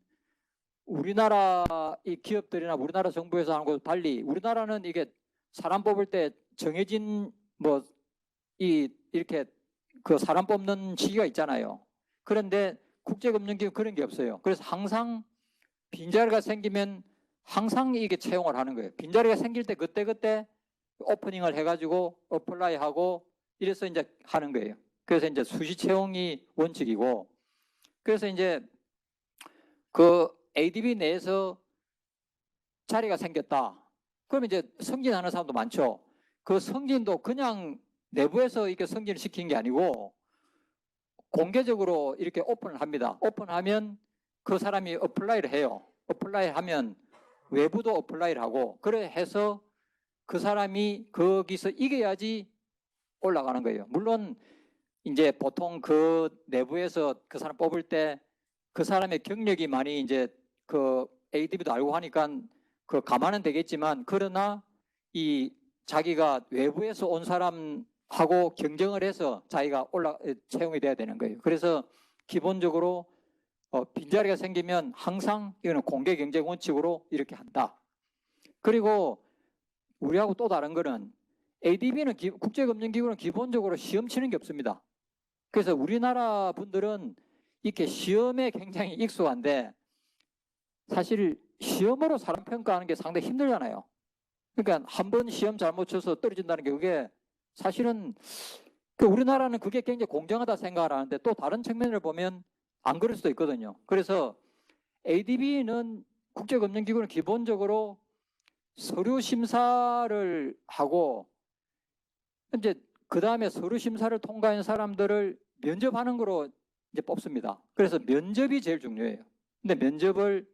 우리나라 이 기업들이나 우리나라 정부에서 하는 것과 달리, 우리나라는 이게 사람 뽑을 때 정해진 이렇게 그 사람 뽑는 시기가 있잖아요. 그런데 국제금융기구 그런 게 없어요. 그래서 항상 빈자리가 생기면 항상 이게 채용을 하는 거예요. 빈자리가 생길 때 그때 오프닝을 해가지고 어플라이하고 이래서 이제 하는 거예요. 그래서 이제 수시 채용이 원칙이고, 그래서 이제 그 ADB 내에서 자리가 생겼다. 그러면 이제 승진하는 사람도 많죠. 그 승진도 그냥 내부에서 이렇게 승진을 시키는 게 아니고 공개적으로 이렇게 오픈을 합니다. 오픈하면 그 사람이 어플라이를 해요. 어플라이 하면 외부도 어플라이를 하고, 그래 해서 그 사람이 거기서 이겨야지 올라가는 거예요. 물론 이제 보통 그 내부에서 그 사람 뽑을 때 그 사람의 경력이 많이 이제 그 ADB도 알고 하니까 그 감안은 되겠지만, 그러나 이 자기가 외부에서 온 사람하고 경쟁을 해서 자기가 채용이 돼야 되는 거예요. 그래서 기본적으로 빈자리가 생기면 항상 이거는 공개 경쟁 원칙으로 이렇게 한다. 그리고 우리하고 또 다른 거는 ADB는 국제금융기구는 기본적으로 시험 치는 게 없습니다. 그래서 우리나라 분들은 이렇게 시험에 굉장히 익숙한데, 사실 시험으로 사람 평가하는 게 상당히 힘들잖아요. 그러니까 한 번 시험 잘못 쳐서 떨어진다는 게 그게 사실은 우리나라는 그게 굉장히 공정하다 생각을 하는데 또 다른 측면을 보면 안 그럴 수도 있거든요. 그래서 ADB는 국제금융기구는 기본적으로 서류 심사를 하고 이제 그 다음에 서류 심사를 통과한 사람들을 면접하는 거로 이제 뽑습니다. 그래서 면접이 제일 중요해요. 근데 면접이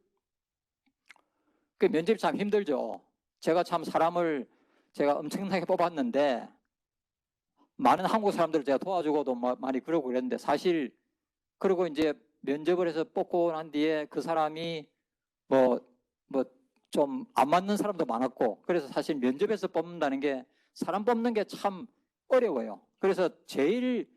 참 힘들죠. 제가 참 사람을 제가 엄청나게 뽑았는데 많은 한국 사람들을 제가 도와주고도 많이 그러고 그랬는데 사실 그리고 이제 면접을 해서 뽑고 난 뒤에 그 사람이 뭐 좀 안 맞는 사람도 많았고 그래서 사실 면접에서 뽑는다는 게 사람 뽑는 게 참 어려워요. 그래서 제일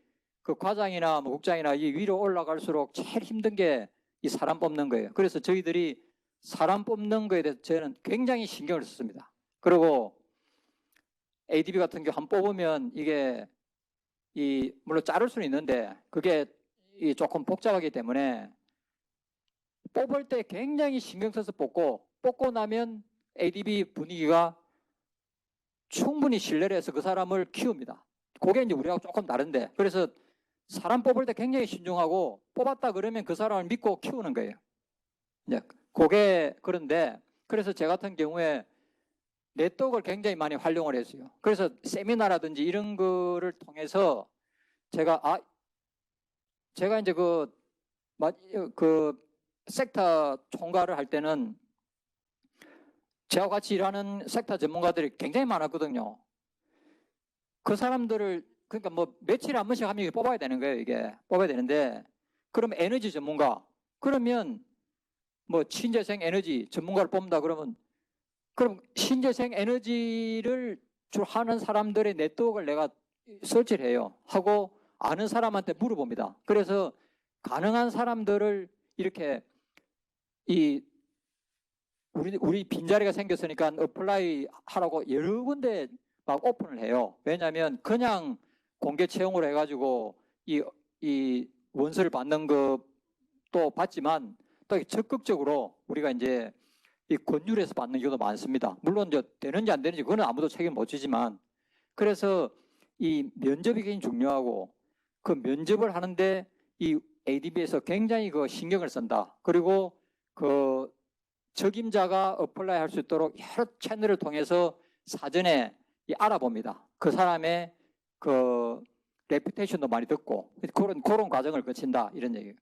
그 과장이나 뭐 국장이나 이 위로 올라갈수록 제일 힘든 게 이 사람 뽑는 거예요. 그래서 저희들이 사람 뽑는 거에 대해서 저는 굉장히 신경을 썼습니다. 그리고 ADB 같은 경우 한 뽑으면 이게 물론 자를 수는 있는데 그게 조금 복잡하기 때문에 뽑을 때 굉장히 신경 써서 뽑고 나면 ADB 분위기가 충분히 신뢰를 해서 그 사람을 키웁니다. 그게 이제 우리하고 조금 다른데 그래서 사람 뽑을 때 굉장히 신중하고 뽑았다 그러면 그 사람을 믿고 키우는 거예요. 이제 그게 그런데 그래서 제 같은 경우에 네트워크를 굉장히 많이 활용을 했어요. 그래서 세미나라든지 이런 거를 통해서 제가 이제 그 섹터 총괄을 할 때는 저와 같이 일하는 섹터 전문가들이 굉장히 많았거든요. 그 사람들을 그러니까 뭐 며칠에 한 번씩 한 명이 뽑아야 되는 거예요. 이게 뽑아야 되는데 그럼 에너지 전문가 그러면 뭐 신재생 에너지 전문가를 뽑는다 그러면 그럼 신재생 에너지를 주로 하는 사람들의 네트워크를 내가 설치를 해요. 하고 아는 사람한테 물어봅니다. 그래서 가능한 사람들을 이렇게 우리 빈자리가 생겼으니까 어플라이 하라고 여러 군데 막 오픈을 해요. 왜냐하면 그냥 공개 채용으로 해가지고 이 원서를 받는 것도 받지만 또 적극적으로 우리가 이제 이 권유해서 받는 경우도 많습니다. 물론 이제 되는지 안 되는지 그거는 아무도 책임 못 지지만 그래서 이 면접이 굉장히 중요하고 그 면접을 하는데 이 ADB에서 굉장히 그 신경을 쓴다. 그리고 그 적임자가 어플라이 할 수 있도록 여러 채널을 통해서 사전에 알아봅니다. 그 사람의 그 레퓨테이션도 많이 듣고 그런 과정을 거친다 이런 얘기예요.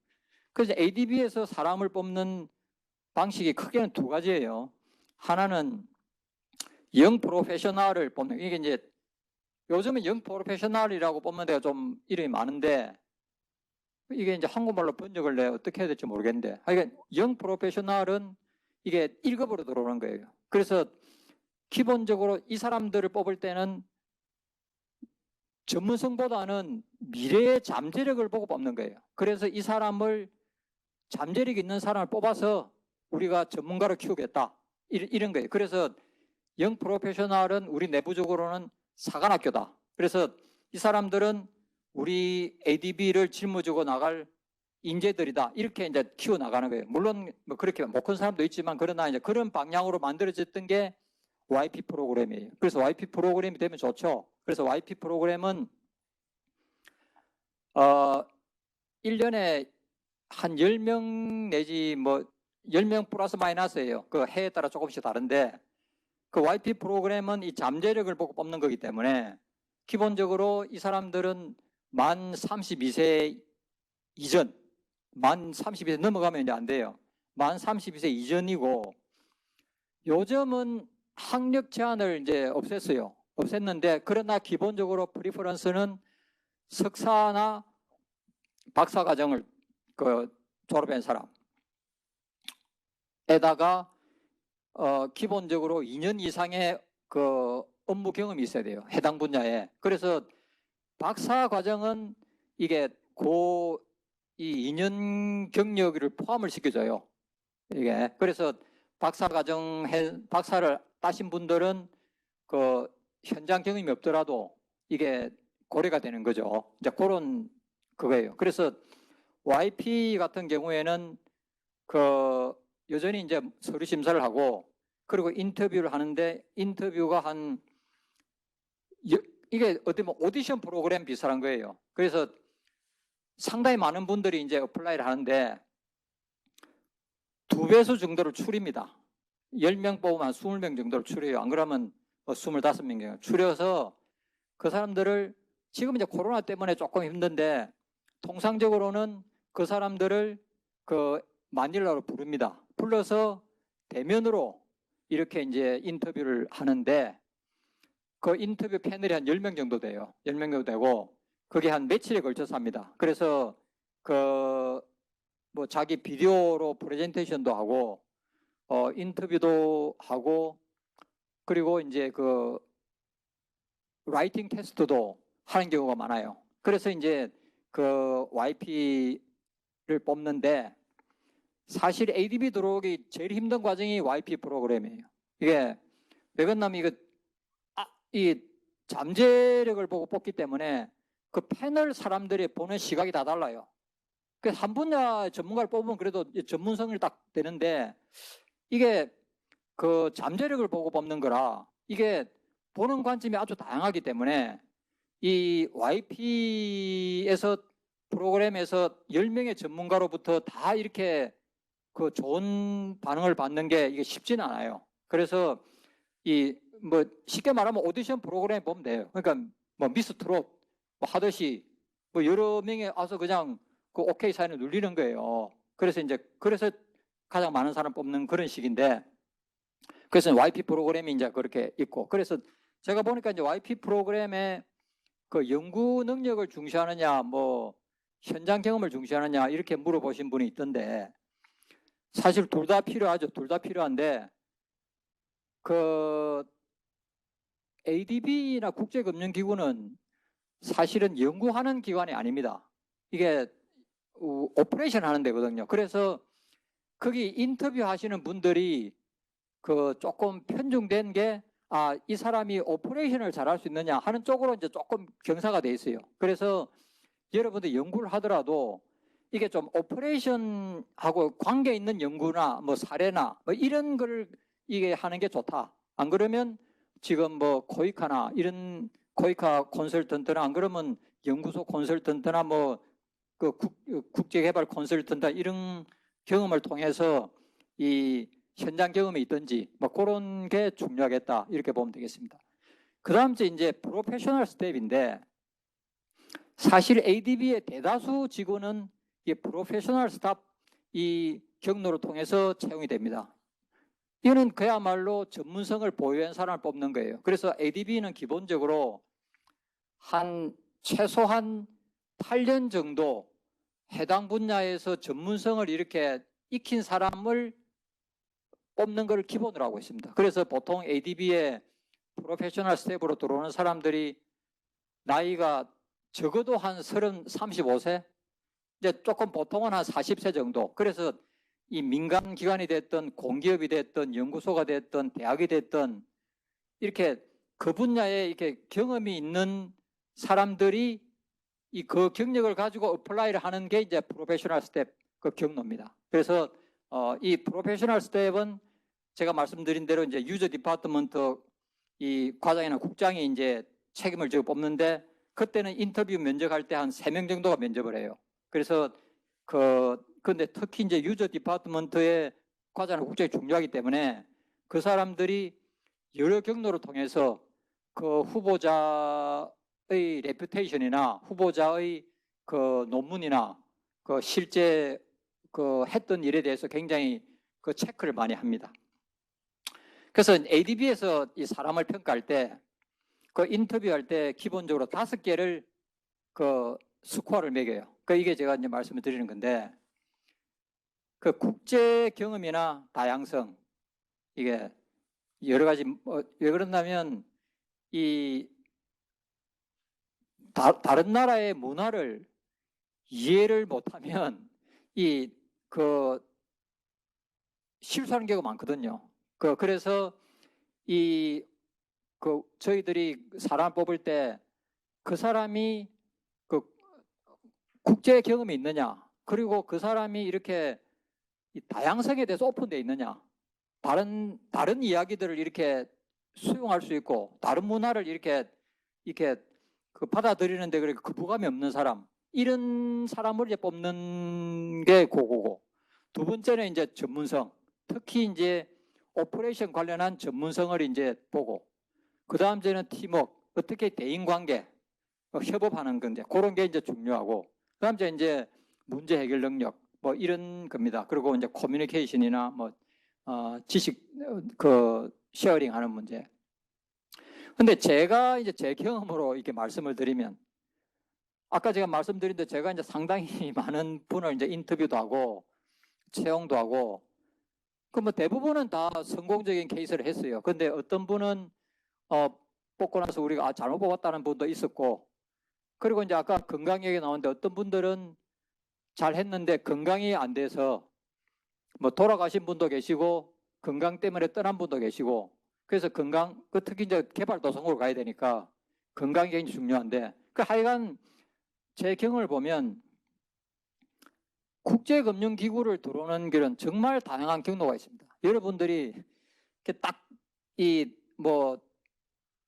그래서 ADB에서 사람을 뽑는 방식이 크게는 두 가지예요. 하나는 영 프로페셔널을 뽑는 이게 이제 요즘은 영 프로페셔널이라고 뽑는 데가 좀 이름이 많은데 이게 이제 한국말로 번역을 내가 어떻게 해야 될지 모르겠는데 그러니까 영 프로페셔널은 이게 1급으로 들어오는 거예요. 그래서 기본적으로 이 사람들을 뽑을 때는 전문성보다는 미래의 잠재력을 보고 뽑는 거예요. 그래서 이 사람을 잠재력 있는 사람을 뽑아서 우리가 전문가로 키우겠다 이런 거예요. 그래서 영 프로페셔널은 우리 내부적으로는 사관학교다. 그래서 이 사람들은 우리 ADB를 짊어지고 나갈 인재들이다. 이렇게 이제 키워 나가는 거예요. 물론 뭐 그렇게 못 큰 사람도 있지만 그러나 이제 그런 방향으로 만들어졌던 게 YP 프로그램이에요. 그래서 YP 프로그램이 되면 좋죠. 그래서 YP 프로그램은 1년에 한 10명 내지 뭐 10명 플러스 마이너스예요. 그 해에 따라 조금씩 다른데 그 YP 프로그램은 이 잠재력을 보고 뽑는 거기 때문에 기본적으로 이 사람들은 만 32세 이전, 만 32세 넘어가면 이제 안 돼요. 만 32세 이전이고 요즘은 학력 제한을 이제 없앴어요. 없앴는데 그러나 기본적으로 프리퍼런스는 석사나 박사 과정을 졸업한 사람에다가 기본적으로 2년 이상의 그 업무 경험이 있어야 돼요. 해당 분야에. 그래서 박사 과정은 이게 이 2년 경력을 포함을 시켜줘요. 이게 그래서 박사를 따신 분들은 그 현장 경험이 없더라도 이게 고려가 되는 거죠. 이제 그런 그거예요. 그래서 YP 같은 경우에는 그 여전히 이제 서류 심사를 하고 그리고 인터뷰를 하는데 인터뷰가 이게 어떻게 보면 오디션 프로그램 비슷한 거예요. 그래서 상당히 많은 분들이 이제 어플라이를 하는데 2배수 정도를 추립니다. 10명 뽑으면 한 20명 정도를 추려요. 안 그러면 25명 정도 추려서 그 사람들을 지금 이제 코로나 때문에 조금 힘든데 통상적으로는 그 사람들을 그 마닐라로 부릅니다. 불러서 대면으로 이렇게 이제 인터뷰를 하는데 그 인터뷰 패널이 한 10명 정도 돼요. 10명 정도 되고 그게 한 며칠에 걸쳐서 합니다. 그래서 그 뭐 자기 비디오로 프레젠테이션도 하고 인터뷰도 하고 그리고 이제 그 라이팅 테스트도 하는 경우가 많아요. 그래서 이제 그 YP를 뽑는데 사실 ADB 들어오기 제일 힘든 과정이 YP 프로그램이에요. 이게 왜 그러냐면 이 잠재력을 보고 뽑기 때문에 그 패널 사람들이 보는 시각이 다 달라요. 그래서 한 분야 전문가를 뽑으면 그래도 전문성을 딱 되는데 이게 그 잠재력을 보고 뽑는 거라 이게 보는 관점이 아주 다양하기 때문에 이 YP에서 프로그램에서 10명의 전문가로부터 다 이렇게 그 좋은 반응을 받는 게 이게 쉽지는 않아요. 그래서 이 뭐 쉽게 말하면 오디션 프로그램 보면 돼요. 그러니까 뭐 미스 트롯 뭐 하듯이 뭐 여러 명이 와서 그냥 그 오케이 사인을 눌리는 거예요. 그래서 가장 많은 사람 뽑는 그런 식인데 그래서 YP 프로그램이 이제 그렇게 있고 그래서 제가 보니까 이제 YP 프로그램에 그 연구 능력을 중시하느냐 뭐 현장 경험을 중시하느냐 이렇게 물어보신 분이 있던데 사실 둘 다 필요하죠. 둘 다 필요한데 그 ADB나 국제금융기구는 사실은 연구하는 기관이 아닙니다. 이게 오퍼레이션 하는 데거든요. 그래서 거기 인터뷰 하시는 분들이 그 조금 편중된 게 이 사람이 오퍼레이션을 잘할 수 있느냐 하는 쪽으로 이제 조금 경사가 돼 있어요. 그래서 여러분들 연구를 하더라도 이게 좀 오퍼레이션하고 관계 있는 연구나 뭐 사례나 뭐 이런 걸 이게 하는 게 좋다. 안 그러면 지금 뭐 코이카나 이런 코이카 콘설턴트나 안 그러면 연구소 콘설턴트나 뭐 그 국제개발 콘설턴트 이런 경험을 통해서 이 현장 경험이 있든지 뭐 그런 게 중요하겠다 이렇게 보면 되겠습니다. 그 다음 이제 프로페셔널 스텝인데 사실 ADB의 대다수 직원은 이 프로페셔널 스텝 이 경로를 통해서 채용이 됩니다. 이거는 그야말로 전문성을 보유한 사람을 뽑는 거예요. 그래서 ADB는 기본적으로 최소한 8년 정도 해당 분야에서 전문성을 이렇게 익힌 사람을 뽑는 걸 기본으로 하고 있습니다. 그래서 보통 ADB에 프로페셔널 스텝으로 들어오는 사람들이 나이가 적어도 한 35세, 이제 조금 보통은 한 40세 정도. 그래서 이 민간 기관이 됐든 공기업이 됐든 연구소가 됐든 대학이 됐든 이렇게 그 분야에 이렇게 경험이 있는 사람들이 그 경력을 가지고 어플라이를 하는 게 이제 프로페셔널 스텝 그 경로입니다. 그래서 이 프로페셔널 스텝은 제가 말씀드린 대로 이제 유저 디파트먼트 이 과장이나 국장이 이제 책임을 지고 뽑는데 그때는 인터뷰 면접할 때 한 3명 정도가 면접을 해요. 그래서 근데 특히 이제 유저 디파트먼트의 과장이나 국장이 중요하기 때문에 그 사람들이 여러 경로를 통해서 그 후보자의 레퓨테이션이나 후보자의 그 논문이나 그 실제 그 했던 일에 대해서 굉장히 그 체크를 많이 합니다. 그래서 ADB에서 이 사람을 평가할 때 그 인터뷰할 때 기본적으로 5개를 그 스코어를 매겨요. 이게 제가 이제 말씀을 드리는 건데 그 국제 경험이나 다양성 이게 여러 가지 왜 그러냐면 이 다른 나라의 문화를 이해를 못하면 실수하는 경우가 많거든요. 그래서 저희들이 사람 뽑을 때 그 사람이 그 국제 경험이 있느냐, 그리고 그 사람이 이렇게 이 다양성에 대해서 오픈되어 있느냐, 다른 이야기들을 이렇게 수용할 수 있고 다른 문화를 이렇게 그 받아들이는데 그렇게 거부감이 없는 사람, 이런 사람을 이제 뽑는 게 그거고, 두 번째는 이제 전문성, 특히 이제 오퍼레이션 관련한 전문성을 이제 보고, 그 다음 이제는 팀워크, 어떻게 대인관계, 협업하는 건데 그런 게 이제 중요하고, 그 다음 이제 문제 해결 능력, 뭐 이런 겁니다. 그리고 이제 커뮤니케이션이나 뭐 지식 그 쉐어링하는 문제. 근데 제가 이제 제 경험으로 이렇게 말씀을 드리면, 아까 제가 말씀드린 데 제가 이제 상당히 많은 분을 이제 인터뷰도 하고 채용도 하고, 그 뭐 대부분은 다 성공적인 케이스를 했어요. 근데 어떤 분은 뽑고 나서 우리가 잘못 뽑았다는 분도 있었고, 그리고 이제 아까 건강 얘기 나오는데 어떤 분들은 잘 했는데 건강이 안 돼서 뭐 돌아가신 분도 계시고 건강 때문에 떠난 분도 계시고, 그래서 건강, 그 특히 이제 개발도상국으로 가야 되니까 건강이 굉장히 중요한데, 그 하여간 제 경험을 보면 국제금융기구를 들어오는 길은 정말 다양한 경로가 있습니다. 여러분들이 이렇게 딱 이 뭐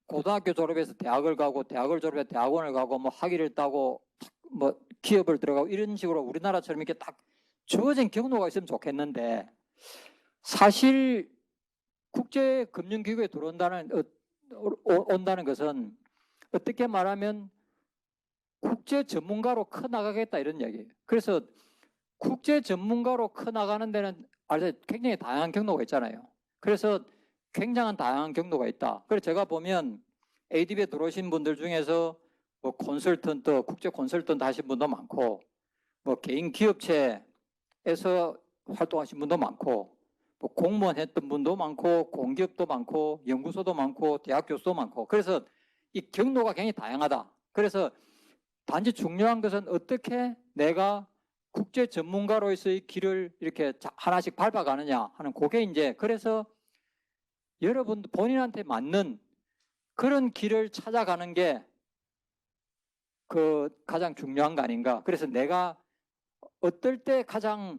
고등학교 졸업해서 대학을 가고 대학을 졸업해서 대학원을 가고 뭐 학위를 따고 뭐 기업을 들어가고 이런 식으로 우리나라처럼 이렇게 딱 주어진 경로가 있으면 좋겠는데, 사실 국제금융기구에 온다는 것은 어떻게 말하면 국제 전문가로 커나가겠다 이런 얘기예요. 그래서 국제 전문가로 커나가는 데는 굉장히 다양한 경로가 있잖아요. 그래서 굉장한 다양한 경로가 있다. 그래서 제가 보면 ADB에 들어오신 분들 중에서 뭐 컨설턴트, 국제 컨설턴트 하신 분도 많고, 뭐 개인 기업체에서 활동하신 분도 많고, 뭐 공무원 했던 분도 많고, 공기업도 많고, 연구소도 많고, 대학 교수도 많고, 그래서 이 경로가 굉장히 다양하다. 그래서 단지 중요한 것은 어떻게 내가 국제 전문가로서의 길을 이렇게 하나씩 밟아가느냐 하는, 그게 이제, 그래서 여러분 본인한테 맞는 그런 길을 찾아가는 게 그 가장 중요한 거 아닌가. 그래서 내가 어떨 때 가장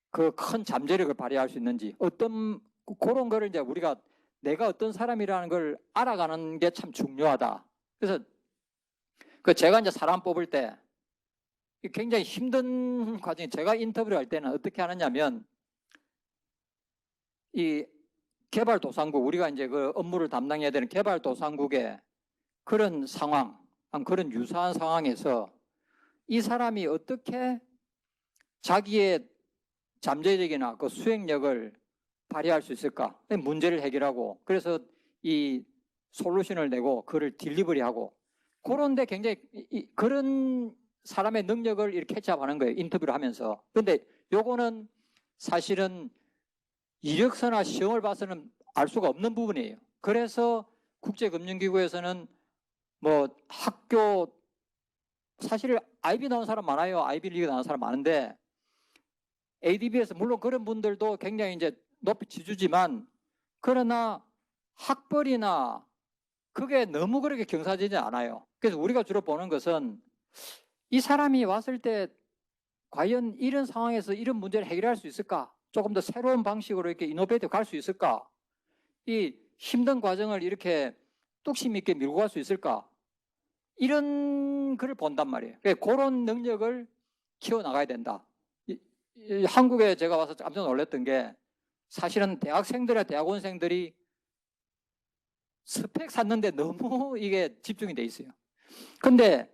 그 큰 잠재력을 발휘할 수 있는지, 어떤 그런 거를 이제 우리가 내가 어떤 사람이라는 걸 알아가는 게 참 중요하다. 그래서 그 제가 이제 사람 뽑을 때 굉장히 힘든 과정이, 제가 인터뷰를 할 때는 어떻게 하느냐면, 이 개발도상국, 우리가 이제 그 업무를 담당해야 되는 개발도상국의 그런 상황, 그런 유사한 상황에서 이 사람이 어떻게 자기의 잠재력이나 그 수행력을 발휘할 수 있을까? 문제를 해결하고, 그래서 이 솔루션을 내고 그를 딜리버리하고, 그런데 굉장히 그런 사람의 능력을 이렇게 캐치업하는 거예요, 인터뷰를 하면서. 근데 요거는 사실은 이력서나 시험을 봐서는 알 수가 없는 부분이에요. 그래서 국제금융기구에서는 뭐 학교, 사실 IB 나온 사람 많아요. 아이비리그 나온 사람 많은데, ADB에서 물론 그런 분들도 굉장히 이제 높이 치주지만, 그러나 학벌이나 그게 너무 그렇게 경사지지 않아요. 그래서 우리가 주로 보는 것은 이 사람이 왔을 때 과연 이런 상황에서 이런 문제를 해결할 수 있을까? 조금 더 새로운 방식으로 이렇게 이노베이티브 갈 수 있을까? 이 힘든 과정을 이렇게 뚝심 있게 밀고 갈 수 있을까? 이런 글을 본단 말이에요. 그런 능력을 키워나가야 된다. 한국에 제가 와서 깜짝 놀랐던 게, 사실은 대학생들이나 대학원생들이 스펙 쌓는데 너무 이게 집중이 돼 있어요. 근데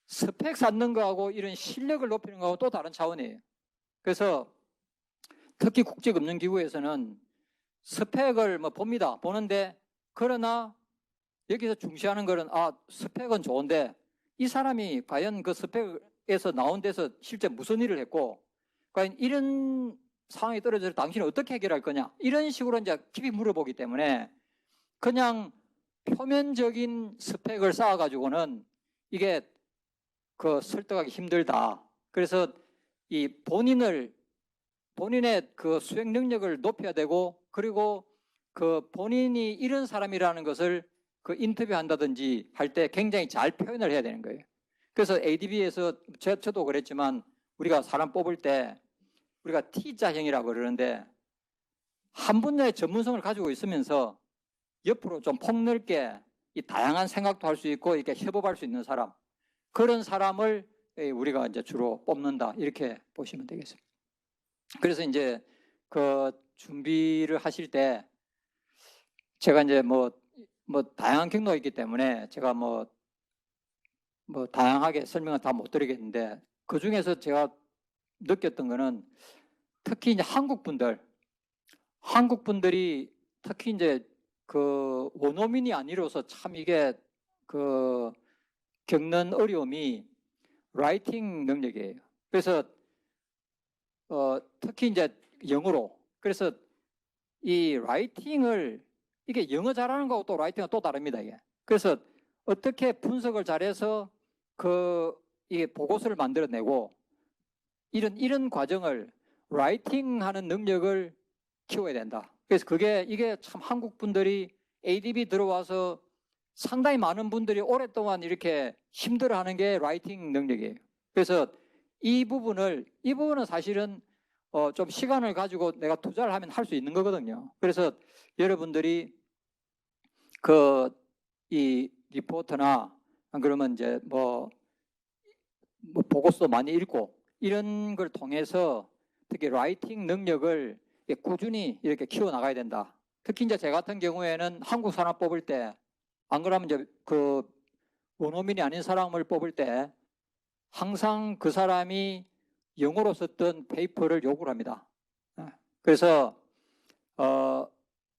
스펙 쌓는 거하고 이런 실력을 높이는 거하고 또 다른 차원이에요. 그래서 특히 국제금융기구에서는 스펙을 뭐 봅니다. 보는데, 그러나 여기서 중시하는 거는, 스펙은 좋은데 이 사람이 과연 그 스펙에서 나온 데서 실제 무슨 일을 했고, 과연 이런 상황이 떨어져서 당신은 어떻게 해결할 거냐, 이런 식으로 이제 깊이 물어보기 때문에, 그냥 표면적인 스펙을 쌓아가지고는 이게 그 설득하기 힘들다. 그래서 이 본인의 그 수행 능력을 높여야 되고, 그리고 그 본인이 이런 사람이라는 것을 그 인터뷰한다든지 할 때 굉장히 잘 표현을 해야 되는 거예요. 그래서 ADB에서 저도 그랬지만, 우리가 사람 뽑을 때 우리가 T자형이라고 그러는데, 한 분야의 전문성을 가지고 있으면서 옆으로 좀 폭넓게 이 다양한 생각도 할 수 있고 이렇게 협업할 수 있는 사람, 그런 사람을 우리가 이제 주로 뽑는다, 이렇게 보시면 되겠습니다. 그래서 이제 그 준비를 하실 때 제가 이제 뭐 다양한 경로가 있기 때문에 제가 뭐 다양하게 설명을 다 못 드리겠는데, 그 중에서 제가 느꼈던 거는 특히 이제 한국 분들이 특히 이제 그 원어민이 아니로서 참 이게 그 겪는 어려움이 라이팅 능력이에요. 그래서 특히 이제 영어로, 그래서 이 라이팅을, 이게 영어 잘하는 거하고 또 라이팅은 또 다릅니다, 이게. 그래서 어떻게 분석을 잘해서 이게 보고서를 만들어내고 이런 과정을, 라이팅하는 능력을 키워야 된다. 그래서 이게 참 한국 분들이 ADB 들어와서 상당히 많은 분들이 오랫동안 이렇게 힘들어하는 게 라이팅 능력이에요. 그래서 이 부분은 사실은 좀 시간을 가지고 내가 투자를 하면 할 수 있는 거거든요. 그래서 여러분들이 이 리포트나 그러면 이제 뭐 보고서도 많이 읽고 이런 걸 통해서 특히 라이팅 능력을 꾸준히 이렇게 키워나가야 된다. 특히 이제 제 같은 경우에는 한국 사람 뽑을 때, 안 그러면 이제 그 원어민이 아닌 사람을 뽑을 때 항상 그 사람이 영어로 썼던 페이퍼를 요구를 합니다. 그래서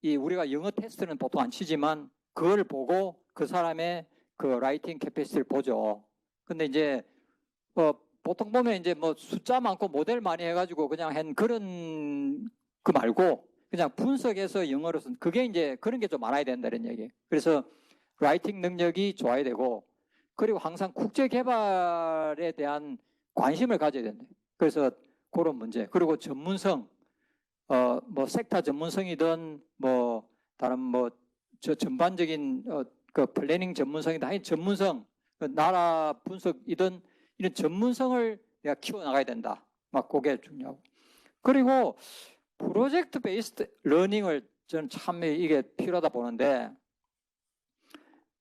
우리가 영어 테스트는 보통 안 치지만 그걸 보고 그 사람의 그 라이팅 캐패시티를 보죠. 근데 이제 보통 보면 이제 뭐 숫자 많고 모델 많이 해가지고 그냥 한 그런 그 말고 그냥 분석해서 영어로 쓴, 그게 이제 그런 게 좀 많아야 된다는 얘기예요. 그래서 라이팅 능력이 좋아야 되고, 그리고 항상 국제 개발에 대한 관심을 가져야 된다. 그래서 그런 문제. 그리고 전문성, 뭐 섹터 전문성이든 뭐 다른 뭐 저 전반적인 그 플래닝 전문성이든 아니 전문성, 나라 분석이든 이런 전문성을 내가 키워나가야 된다. 막 그게 중요하고. 그리고 프로젝트 베이스드 러닝을 저는 참 이게 필요하다 보는데,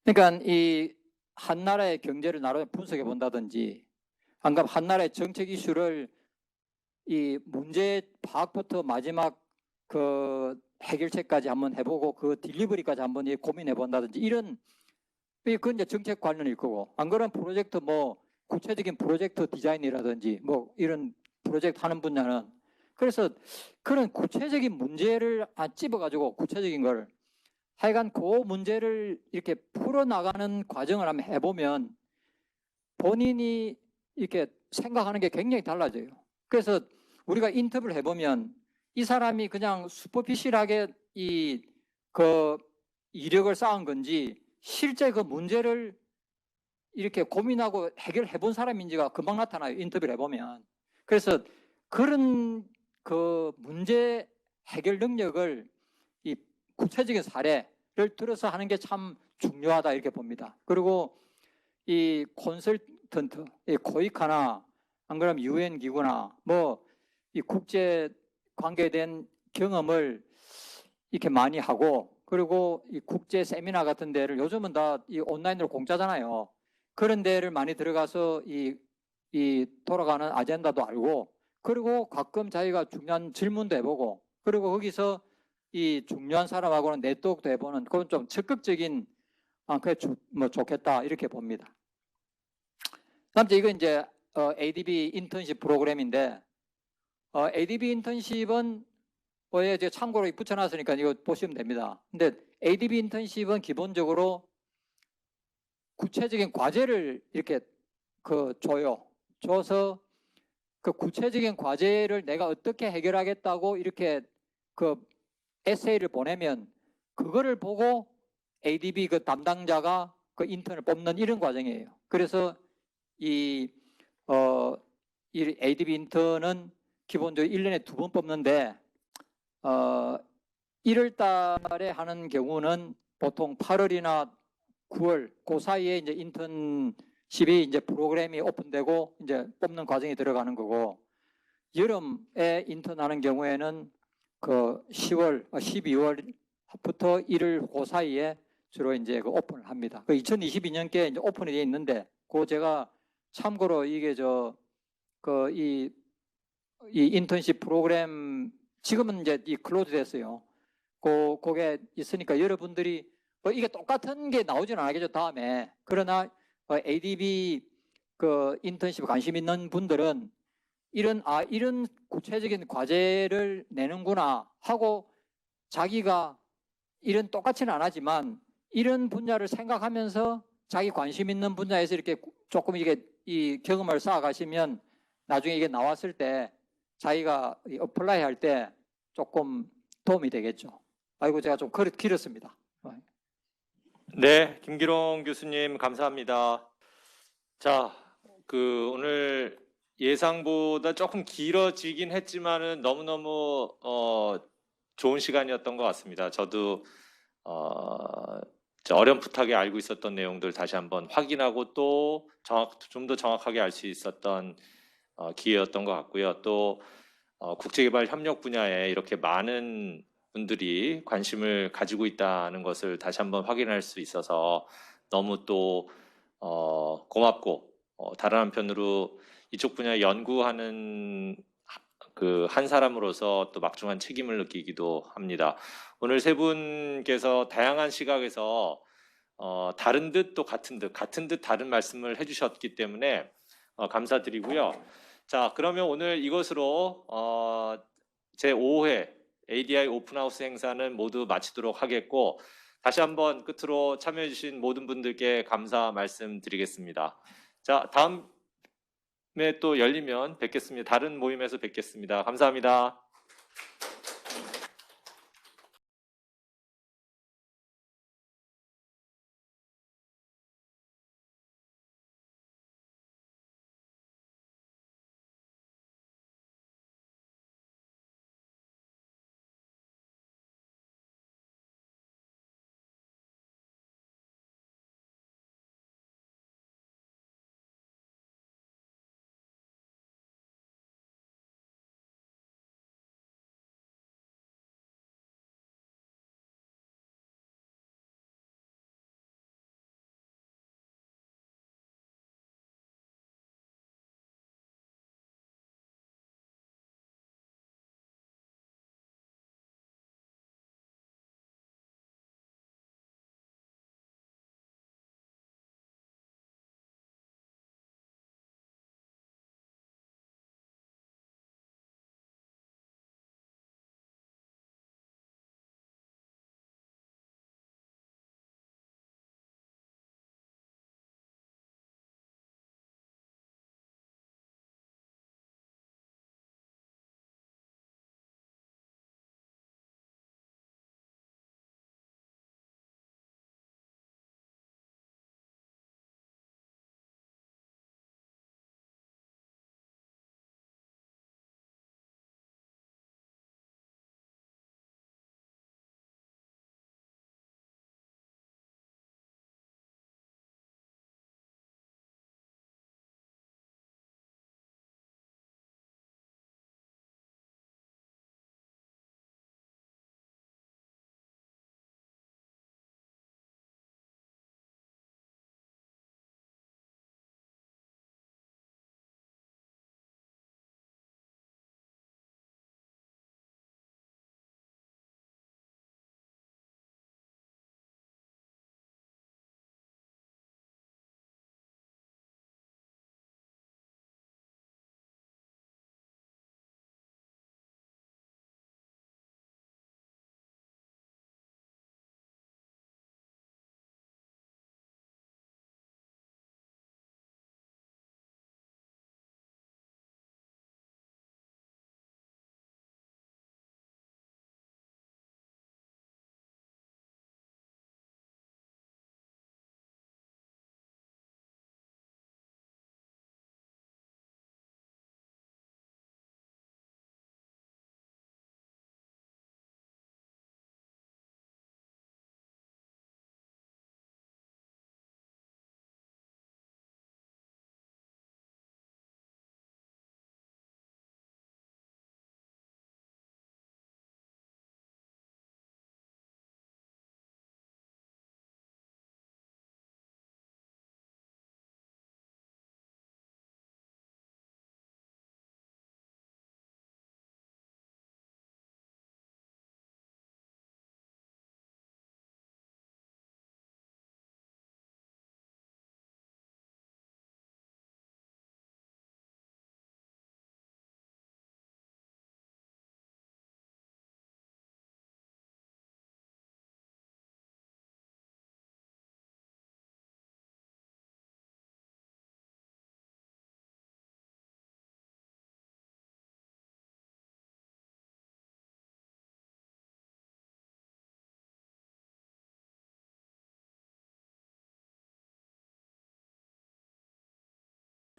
그러니까 이 한 나라의 경제를 나름 분석해 본다든지, 안 그러면 한 나라의 정책 이슈를 이 문제 파악부터 마지막 그 해결책까지 한번 해보고 그 딜리버리까지 한번 고민해 본다든지, 그건 이제 정책 관련일 거고, 안 그러면 프로젝트 뭐 구체적인 프로젝트 디자인이라든지 뭐 이런 프로젝트 하는 분야는, 그래서 그런 구체적인 문제를 찝어가지고 구체적인 걸 하여간 그 문제를 이렇게 풀어나가는 과정을 한번 해보면 본인이 이렇게 생각하는 게 굉장히 달라져요. 그래서 우리가 인터뷰를 해보면 이 사람이 그냥 슈퍼피시하게 그 이력을 쌓은 건지 실제 그 문제를 이렇게 고민하고 해결해 본 사람인지가 금방 나타나요, 인터뷰를 해보면. 그래서 그런 그 문제 해결 능력을 이 구체적인 사례를 들어서 하는 게 참 중요하다, 이렇게 봅니다. 그리고 이 콘설턴트, 이 코이카나 안 그러면 UN 기구나 뭐 이 국제 관계에 대한 경험을 이렇게 많이 하고, 그리고 이 국제 세미나 같은 데를 요즘은 다 이 온라인으로 공짜잖아요. 그런 데를 많이 들어가서 이 돌아가는 아젠다도 알고, 그리고 가끔 자기가 중요한 질문도 해보고, 그리고 거기서 이 중요한 사람하고는 네트워크도 해보는, 그건 좀 적극적인, 그래 뭐 좋겠다, 이렇게 봅니다. 다음 이거 이제 ADB 인턴십 프로그램인데, ADB 인턴십은 이제 참고로 붙여놨으니까 이거 보시면 됩니다. 근데 ADB 인턴십은 기본적으로 구체적인 과제를 이렇게 줘서 그 구체적인 과제를 내가 어떻게 해결하겠다고 이렇게 그 에세이를 보내면 그거를 보고 ADB 그 담당자가 그 인턴을 뽑는 이런 과정이에요. 그래서 이 ADB 인턴은 기본적으로 1년에 2번 뽑는데 1월 달에 하는 경우는 보통 8월이나 9월 그 사이에 이제 인턴십이 이제 프로그램이 오픈되고 이제 뽑는 과정이 들어가는 거고, 여름에 인턴하는 경우에는 그 12월부터 1월 그 사이에 주로 이제 그 오픈을 합니다. 그 2022년께 이제 오픈이 돼 있는데, 그 제가 참고로 이게 이 인턴십 프로그램 지금은 이제 이 클로즈 됐어요. 그게 있으니까 여러분들이 뭐 이게 똑같은 게 나오지는 않겠죠, 다음에. 그러나 ADB 그 인턴십 관심 있는 분들은 이런 구체적인 과제를 내는구나 하고 자기가 이런 똑같지는 안 하지만 이런 분야를 생각하면서 자기 관심 있는 분야에서 이렇게 조금 이게 이 경험을 쌓아가시면 나중에 이게 나왔을 때 자기가 어플라이 할 때 조금 도움이 되겠죠. 아이고, 제가 좀 길었습니다. 네, 김기롱 교수님 감사합니다. 자, 오늘 예상보다 조금 길어지긴 했지만은 너무너무 좋은 시간이었던 것 같습니다. 저도 어렴풋하게 알고 있었던 내용들 다시 한번 확인하고 또 좀 더 정확하게 알 수 있었던 기회였던 것 같고요. 또 국제개발 협력 분야에 이렇게 많은 분들이 관심을 가지고 있다는 것을 다시 한번 확인할 수 있어서 너무 또 고맙고 다른 한편으로 이쪽 분야 연구하는 그 한 사람으로서 또 막중한 책임을 느끼기도 합니다. 오늘 세 분께서 다양한 시각에서 다른 듯 또 같은 듯 다른 말씀을 해주셨기 때문에 감사드리고요. 자, 그러면 오늘 이것으로 제 5회 ADI 오픈하우스 행사는 모두 마치도록 하겠고, 다시 한번 끝으로 참여해주신 모든 분들께 감사 말씀드리겠습니다. 자, 다음에 또 열리면 뵙겠습니다. 다른 모임에서 뵙겠습니다. 감사합니다.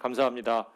감사합니다.